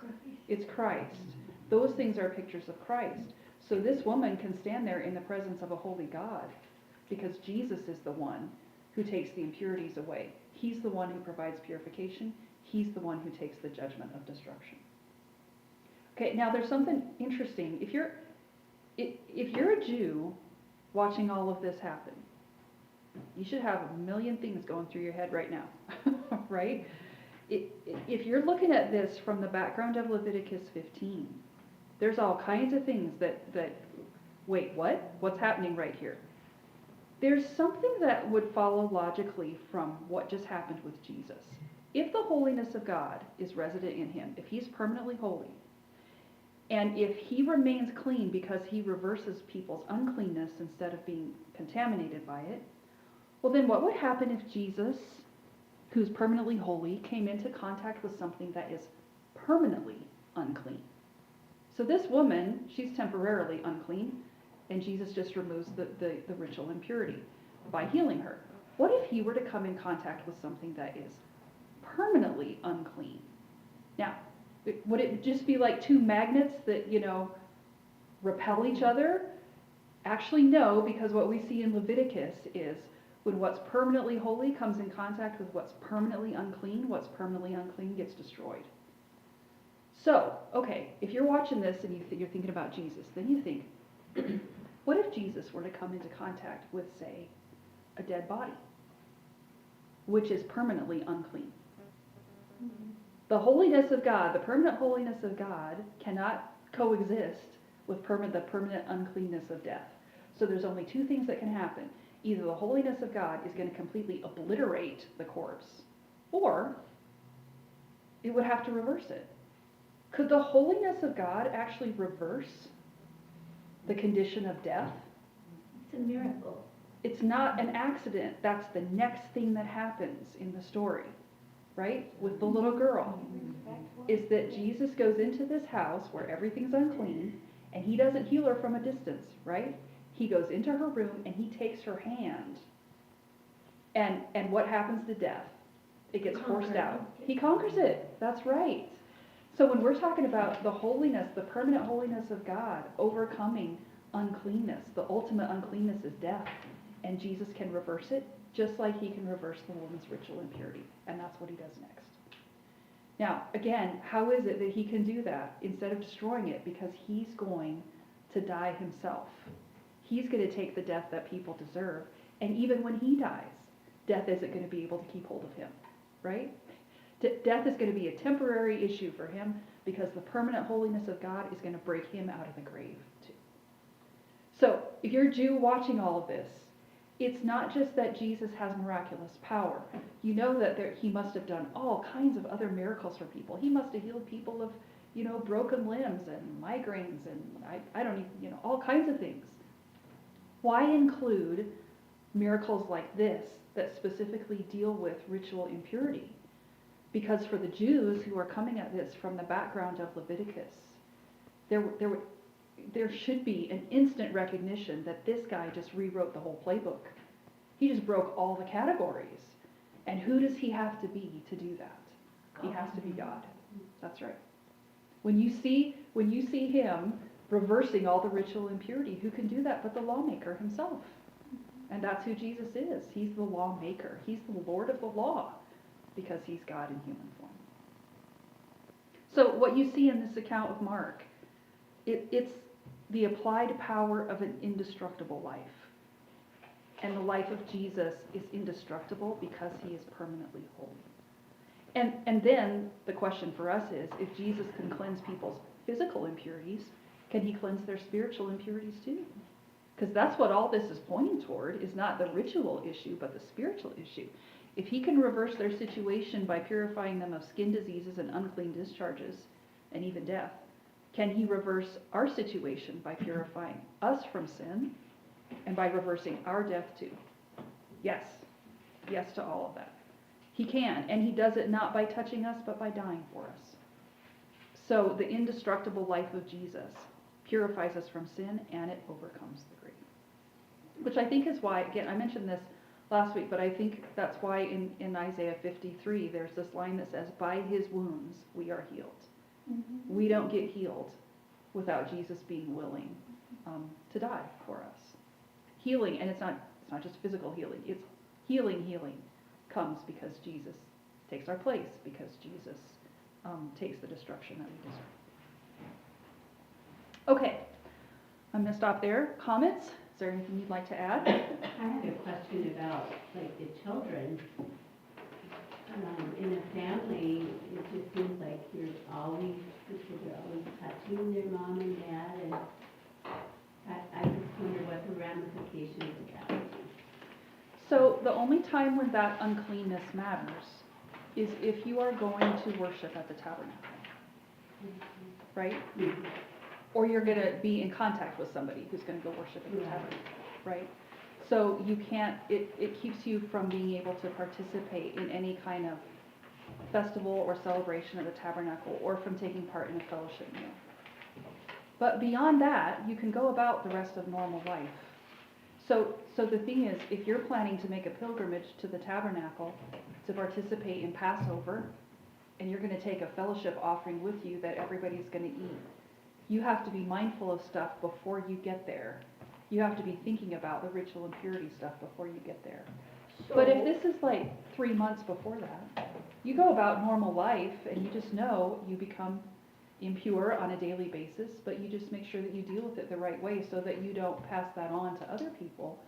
It's Christ. Those things are pictures of Christ. So this woman can stand there in the presence of a holy God because Jesus is the one who takes the impurities away. He's the one who provides purification. He's the one who takes the judgment of destruction. Okay, now there's something interesting. If you're a Jew watching all of this happen, you should have a million things going through your head right now, right? If you're looking at this from the background of Leviticus 15, There's all kinds of things that, wait, what? What's happening right here? There's something that would follow logically from what just happened with Jesus. If the holiness of God is resident in him, if he's permanently holy, and if he remains clean because he reverses people's uncleanness instead of being contaminated by it, well then what would happen if Jesus, who's permanently holy, came into contact with something that is permanently unclean? So this woman, she's temporarily unclean, and Jesus just removes the ritual impurity by healing her. What if he were to come in contact with something that is permanently unclean? Now, would it just be like two magnets that, repel each other? Actually, no, because what we see in Leviticus is when what's permanently holy comes in contact with what's permanently unclean gets destroyed. So, okay, if you're watching this and you're thinking about Jesus, then you think, what if Jesus were to come into contact with, say, a dead body, which is permanently unclean? The holiness of God, the permanent holiness of God, cannot coexist with the permanent uncleanness of death. So there's only two things that can happen. Either the holiness of God is going to completely obliterate the corpse, or it would have to reverse it. Could the holiness of God actually reverse the condition of death? It's a miracle. It's not an accident. That's the next thing that happens in the story, right? With the little girl, is that Jesus goes into this house where everything's unclean, and he doesn't heal her from a distance, right? He goes into her room and he takes her hand. And what happens to death? It gets forced out. He conquers it. That's right. So when we're talking about the holiness, the permanent holiness of God overcoming uncleanness, the ultimate uncleanness is death. And Jesus can reverse it just like he can reverse the woman's ritual impurity. And that's what he does next. Now, again, how is it that he can do that instead of destroying it? Because he's going to die himself. He's going to take the death that people deserve. And even when he dies, death isn't going to be able to keep hold of him, right? Death is going to be a temporary issue for him because the permanent holiness of God is going to break him out of the grave too. So, if you're a Jew watching all of this, it's not just that Jesus has miraculous power. You know that he must have done all kinds of other miracles for people. He must have healed people of, broken limbs and migraines and I don't even, all kinds of things. Why include miracles like this that specifically deal with ritual impurity? Because for the Jews who are coming at this from the background of Leviticus, there should be an instant recognition that this guy just rewrote the whole playbook. He just broke all the categories. And who does he have to be to do that? He has to be God. That's right. When you see him reversing all the ritual impurity, who can do that but the lawmaker himself? And that's who Jesus is. He's the lawmaker. He's the Lord of the law because he's God in human form. So what you see in this account of Mark, it's the applied power of an indestructible life. And the life of Jesus is indestructible because he is permanently holy. And then the question for us is, if Jesus can cleanse people's physical impurities, can he cleanse their spiritual impurities too? Because that's what all this is pointing toward, is not the ritual issue, but the spiritual issue. If he can reverse their situation by purifying them of skin diseases and unclean discharges, and even death, can he reverse our situation by purifying us from sin and by reversing our death too? Yes. Yes to all of that. He can, and he does it not by touching us, but by dying for us. So the indestructible life of Jesus purifies us from sin, and it overcomes the grave. Which I think is why, again, I mentioned this last week, but I think that's why in Isaiah 53, there's this line that says, by his wounds we are healed. Mm-hmm. We don't get healed without Jesus being willing to die for us. Healing, and it's not just physical healing, it's healing comes because Jesus takes our place, because Jesus takes the destruction that we deserve. Okay, I'm going to stop there. Comments? Is there anything you'd like to add? I have a question about, like, the children. In a family, it just seems like the kids are always touching their mom and dad, and I just wonder what the ramifications of that would be. So the only time when that uncleanness matters is if you are going to worship at the tabernacle, right? Or you're gonna be in contact with somebody who's gonna go worship at the Right. tabernacle, right? So you can't, it keeps you from being able to participate in any kind of festival or celebration of the tabernacle, or from taking part in a fellowship meal. But beyond that, you can go about the rest of normal life. So the thing is, if you're planning to make a pilgrimage to the tabernacle to participate in Passover, and you're gonna take a fellowship offering with you that everybody's gonna eat, you have to be mindful of stuff before you get there. You have to be thinking about the ritual impurity stuff before you get there. But if this is like 3 months before that, you go about normal life and you just know you become impure on a daily basis, but you just make sure that you deal with it the right way so that you don't pass that on to other people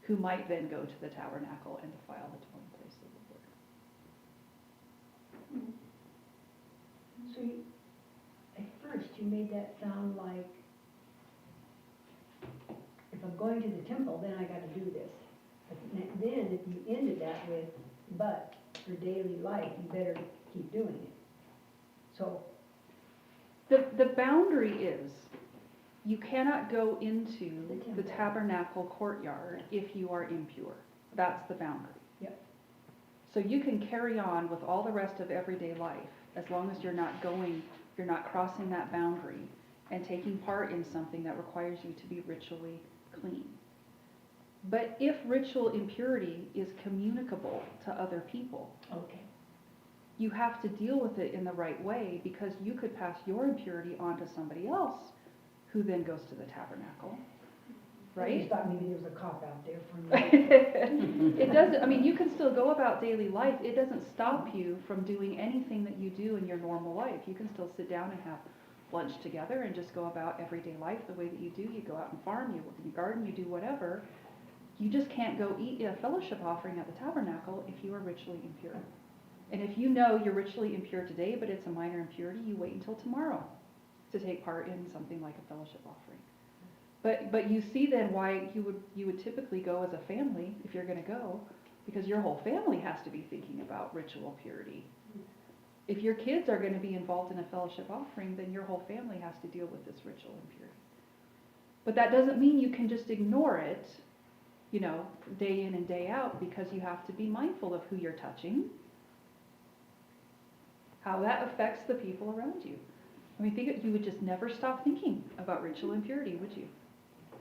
who might then go to the tabernacle and defile the dwelling place of the Lord. So at first you made that sound like, if I'm going to the temple, then I gotta do this. But then if you ended that with, but for daily life, you better keep doing it. So, The boundary is, you cannot go into the tabernacle courtyard if you are impure. That's the boundary. Yep. So you can carry on with all the rest of everyday life, as long as you're not crossing that boundary and taking part in something that requires you to be ritually clean. But if ritual impurity is communicable to other people, okay. you have to deal with it in the right way, because you could pass your impurity on to somebody else who then goes to the tabernacle, I right? just thought maybe there was a cop out there for me. It doesn't, I mean, you can still go about daily life. It doesn't stop you from doing anything that you do in your normal life. You can still sit down and have lunch together and just go about everyday life the way that you do. You go out and farm, you work in your garden, you do whatever. You just can't go eat a fellowship offering at the tabernacle if you are ritually impure. And if you know you're ritually impure today, but it's a minor impurity, you wait until tomorrow to take part in something like a fellowship offering. But you see then why you would typically go as a family if you're going to go, because your whole family has to be thinking about ritual purity. If your kids are going to be involved in a fellowship offering, then your whole family has to deal with this ritual impurity. But that doesn't mean you can just ignore it, day in and day out, because you have to be mindful of who you're touching, how that affects the people around you. I mean, you would just never stop thinking about ritual impurity, would you?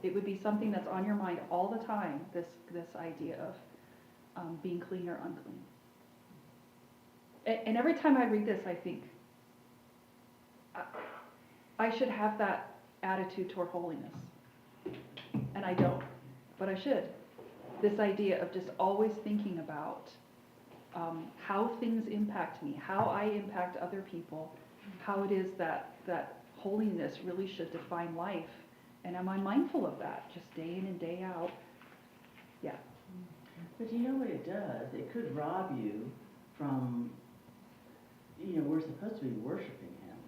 It would be something that's on your mind all the time, this idea of being clean or unclean. And every time I read this, I think, I should have that attitude toward holiness. And I don't, but I should. This idea of just always thinking about how things impact me, how I impact other people, how it is that holiness really should define life. And am I mindful of that, just day in and day out? Yeah. But you know what it does? It could rob you from, we're supposed to be worshiping Him.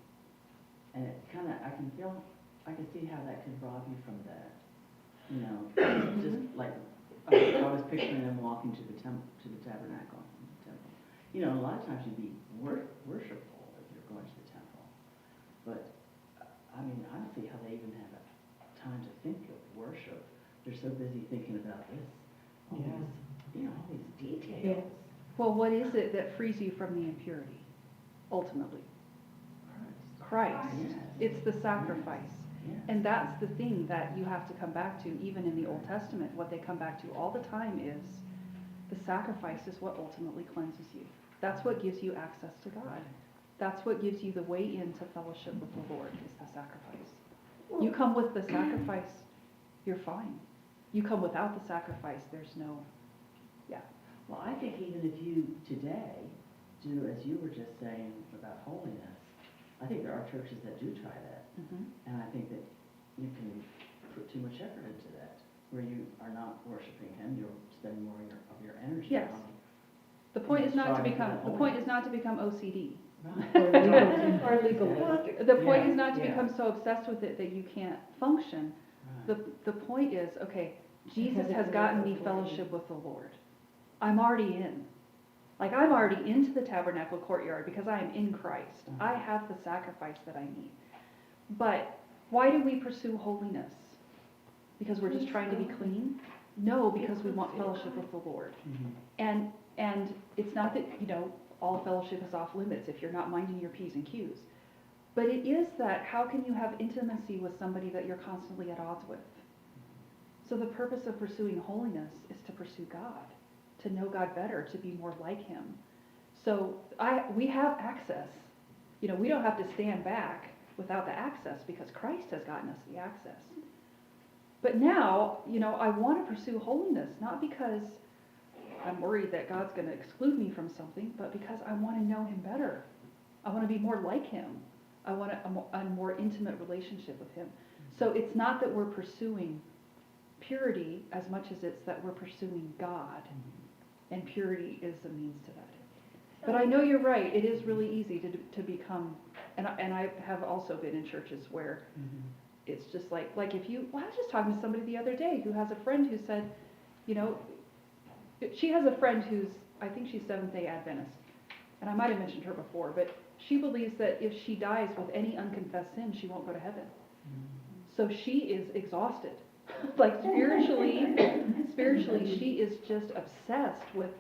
And it I can see how that could rob you from that. Just like, I was picturing them walking to the tabernacle. A lot of times you'd be worshipful if you're going to the temple. But, I don't see how they even have time to think of worship. They're so busy thinking about this, all these details. Well, what is it that frees you from the impurity, ultimately? Christ. Yes. It's the sacrifice. Yes. And that's the thing that you have to come back to, even in the Old Testament. What they come back to all the time is the sacrifice is what ultimately cleanses you. That's what gives you access to God. That's what gives you the way into fellowship with the Lord, is the sacrifice. You come with the sacrifice, you're fine. You come without the sacrifice, there's no, Well, I think even if you today do, as you were just saying about holiness, I think there are churches that do try that. Mm-hmm. And I think that you can put too much effort into that, where you are not worshiping Him, you're spending more of your energy Yes. on The point is not to Striving for become, that the point is not to become OCD. Right. Or legalistic. The point Yeah, is not to yeah. become so obsessed with it that you can't function. The point is, okay, Jesus has gotten me fellowship with the Lord. I'm already in. Like, I'm already into the tabernacle courtyard because I am in Christ. I have the sacrifice that I need. But why do we pursue holiness? Because we're just trying to be clean? No, because we want fellowship with the Lord. Mhm. And it's not that, all fellowship is off limits if you're not minding your P's and Q's. But it is that, how can you have intimacy with somebody that you're constantly at odds with? So the purpose of pursuing holiness is to pursue God, to know God better, to be more like Him. So we have access. We don't have to stand back without the access because Christ has gotten us the access. But now, I want to pursue holiness, not because I'm worried that God's going to exclude me from something, but because I want to know Him better. I want to be more like Him. I want a more intimate relationship with Him. So it's not that we're pursuing purity as much as it's that we're pursuing God, and purity is the means to that. But I know you're right. It is really easy to become, and I have also been in churches where it's just like if you, I was just talking to somebody the other day who has a friend who said, she has a friend who's, I think she's Seventh-day Adventist, and I might have mentioned her before, but she believes that if she dies with any unconfessed sin, she won't go to heaven. So she is exhausted. Like spiritually, she is just obsessed with,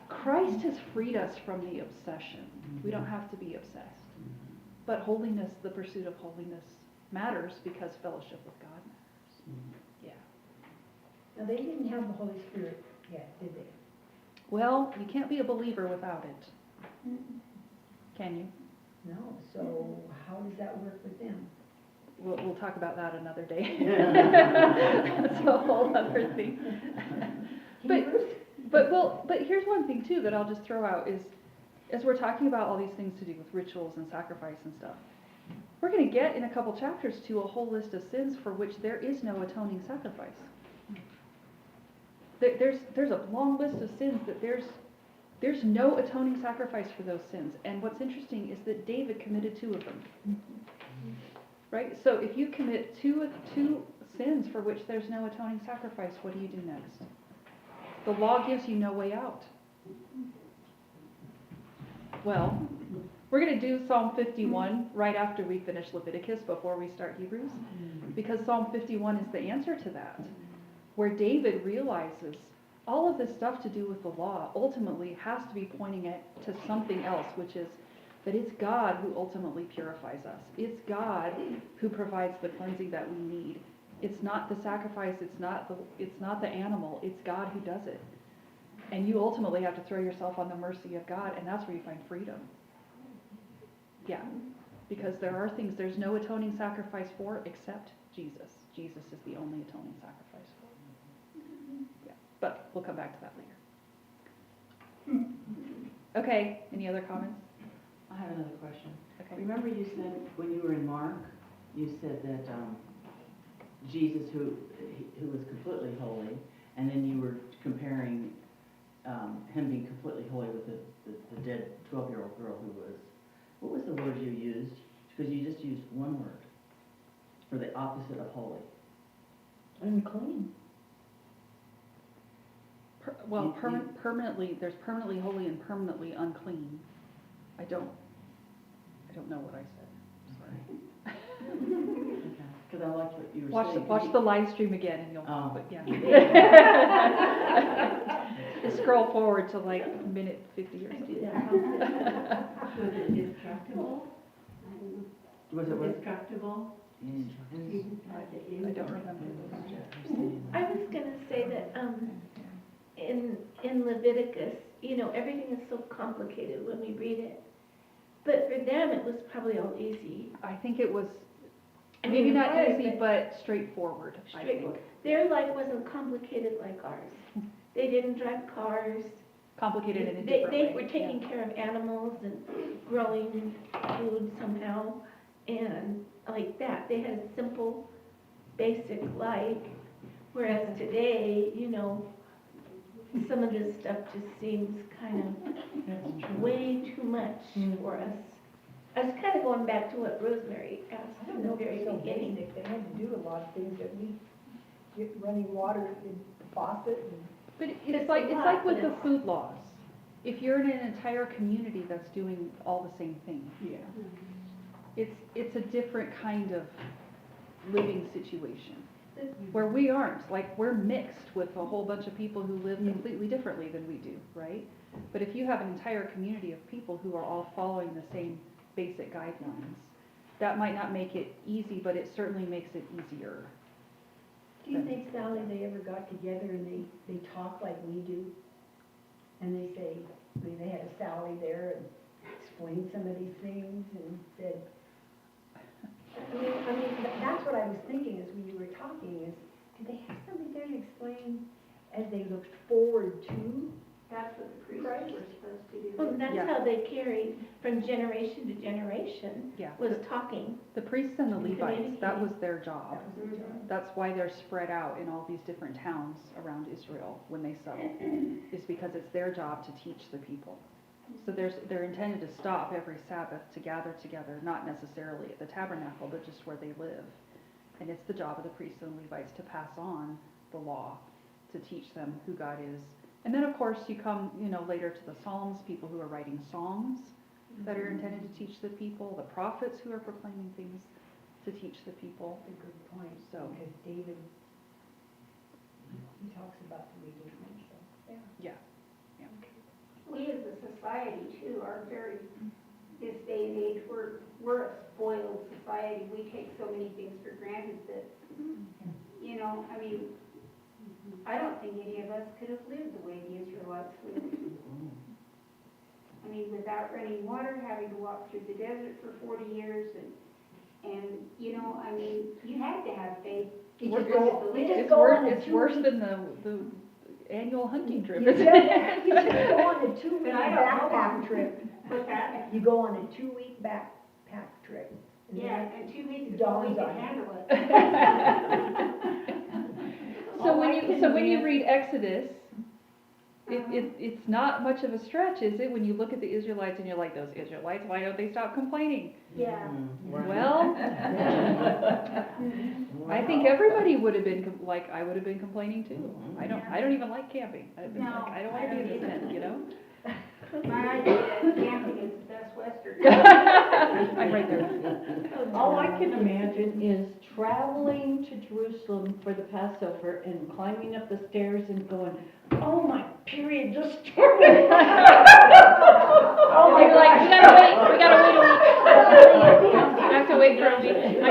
Christ has freed us from the obsession. We don't have to be obsessed. But holiness, the pursuit of holiness matters because fellowship with God matters. Now, they didn't have the Holy Spirit yet, did they? Well, you can't be a believer without it. Can you? No, so how does that work with them? We'll talk about that another day. That's a whole other thing. But here's one thing too that I'll just throw out is, as we're talking about all these things to do with rituals and sacrifice and stuff, we're going to get in a couple chapters to a whole list of sins for which there is no atoning sacrifice. There's a long list of sins that there's no atoning sacrifice for those sins. And what's interesting is that David committed 2 of them. Right? So if you commit two sins for which there's no atoning sacrifice, what do you do next? The law gives you no way out. Well, we're going to do Psalm 51 right after we finish Leviticus before we start Hebrews, because Psalm 51 is the answer to that, where David realizes all of this stuff to do with the law ultimately has to be pointing it to something else, which is that it's God who ultimately purifies us. It's God who provides the cleansing that we need. It's not the sacrifice, it's not the animal, it's God who does it. And you ultimately have to throw yourself on the mercy of God, and that's where you find freedom. Yeah, because there are things there's no atoning sacrifice for except Jesus. Jesus is the only atoning sacrifice for it. Yeah, but we'll come back to that later. Okay, any other comments? I have another question. Okay. Remember you said, when you were in Mark, you said that Jesus, who was completely holy, and then you were comparing him being completely holy with the dead 12-year-old girl who was, what was the word you used? Because you just used one word for the opposite of holy. Unclean. Permanently, there's permanently holy and permanently unclean. I don't know what I said. Sorry. Because I liked what you were saying. Watch the live stream again and you'll, Oh. but yeah. Just scroll forward to like minute 50 or something. Was it destructible? I don't know. Was it what? Destructible? I don't remember those. I was gonna say that, in Leviticus, everything is so complicated when we read it. But for them, it was probably all easy. I think it was I maybe mean, not right, easy, but straightforward. I think. Their life wasn't complicated like ours. They didn't drive cars. Complicated in a different way. They were taking care of animals and growing food somehow, and like that. They had a simple, basic life, whereas today, some of this stuff just seems kind That's of true. way too much for us. I was kind of going back to what Rosemary I asked don't in know the if very it's so beginning. basic, they had to do a lot of things that we get running water in the faucet and. But It's it's a like lot, with but the it's- food laws. If you're in an entire community that's doing all the same thing, Yeah. it's a different kind of living situation. Where we aren't, like, we're mixed with a whole bunch of people who live completely differently than we do, right? But if you have an entire community of people who are all following the same basic guidelines, that might not make it easy, but it certainly makes it easier. Do you think, Sally, they ever got together and they talk like we do? And they say, I mean, they had a Sally there and explained some of these things and said, I mean, that's what I was thinking is when you were talking is, did they have somebody there to explain as they looked forward to? That's what the priests Right. were supposed to do. Well, that's Yeah. how they carried from generation to generation, Yeah, was talking. the priests and the And Levites, that communicating. was their job. That was their job. That's why they're spread out in all these different towns around Israel when they settle, is because it's their job to teach the people. So they're intended to stop every Sabbath to gather together, not necessarily at the tabernacle, but just where they live. And it's the job of the priests and Levites to pass on the law, to teach them who God is. And then, of course, you come, later to the Psalms, people who are writing songs that are intended to teach the people, the prophets who are proclaiming things to teach the people. That's a good point, So- because David, he talks about the Redeemer, so, yeah. Yeah. We as a society too are very, this day and age, we're a spoiled society. We take so many things for granted that, I mean, I don't think any of us could have lived the way the Israelites lived. I mean, without running water, having to walk through the desert for 40 years and, I mean, you had to have faith. You We're- just go, you just It's go worse, on a it's worse 2-week. than the annual hunting trip, You isn't just it? you just go on a 2-week But I don't know. backpack trip. What's that? You go on a 2-week backpack trip. and then Yeah, and 2 weeks is Dawn's all we can on you. handle it. So when you read Exodus, it's not much of a stretch, is it? When you look at the Israelites and you're like, those Israelites, why don't they stop complaining? Yeah. Well, I think everybody would have been, like, I would have been complaining too. I don't even like camping. I'd been like, I don't want to be in this tent, My idea of camping is the best Western. I'm right there. All I can imagine is traveling to Jerusalem for the Passover and climbing up the stairs and going, oh, my period just started. Oh, you're like, we gotta wait a week. I have to wait for a week.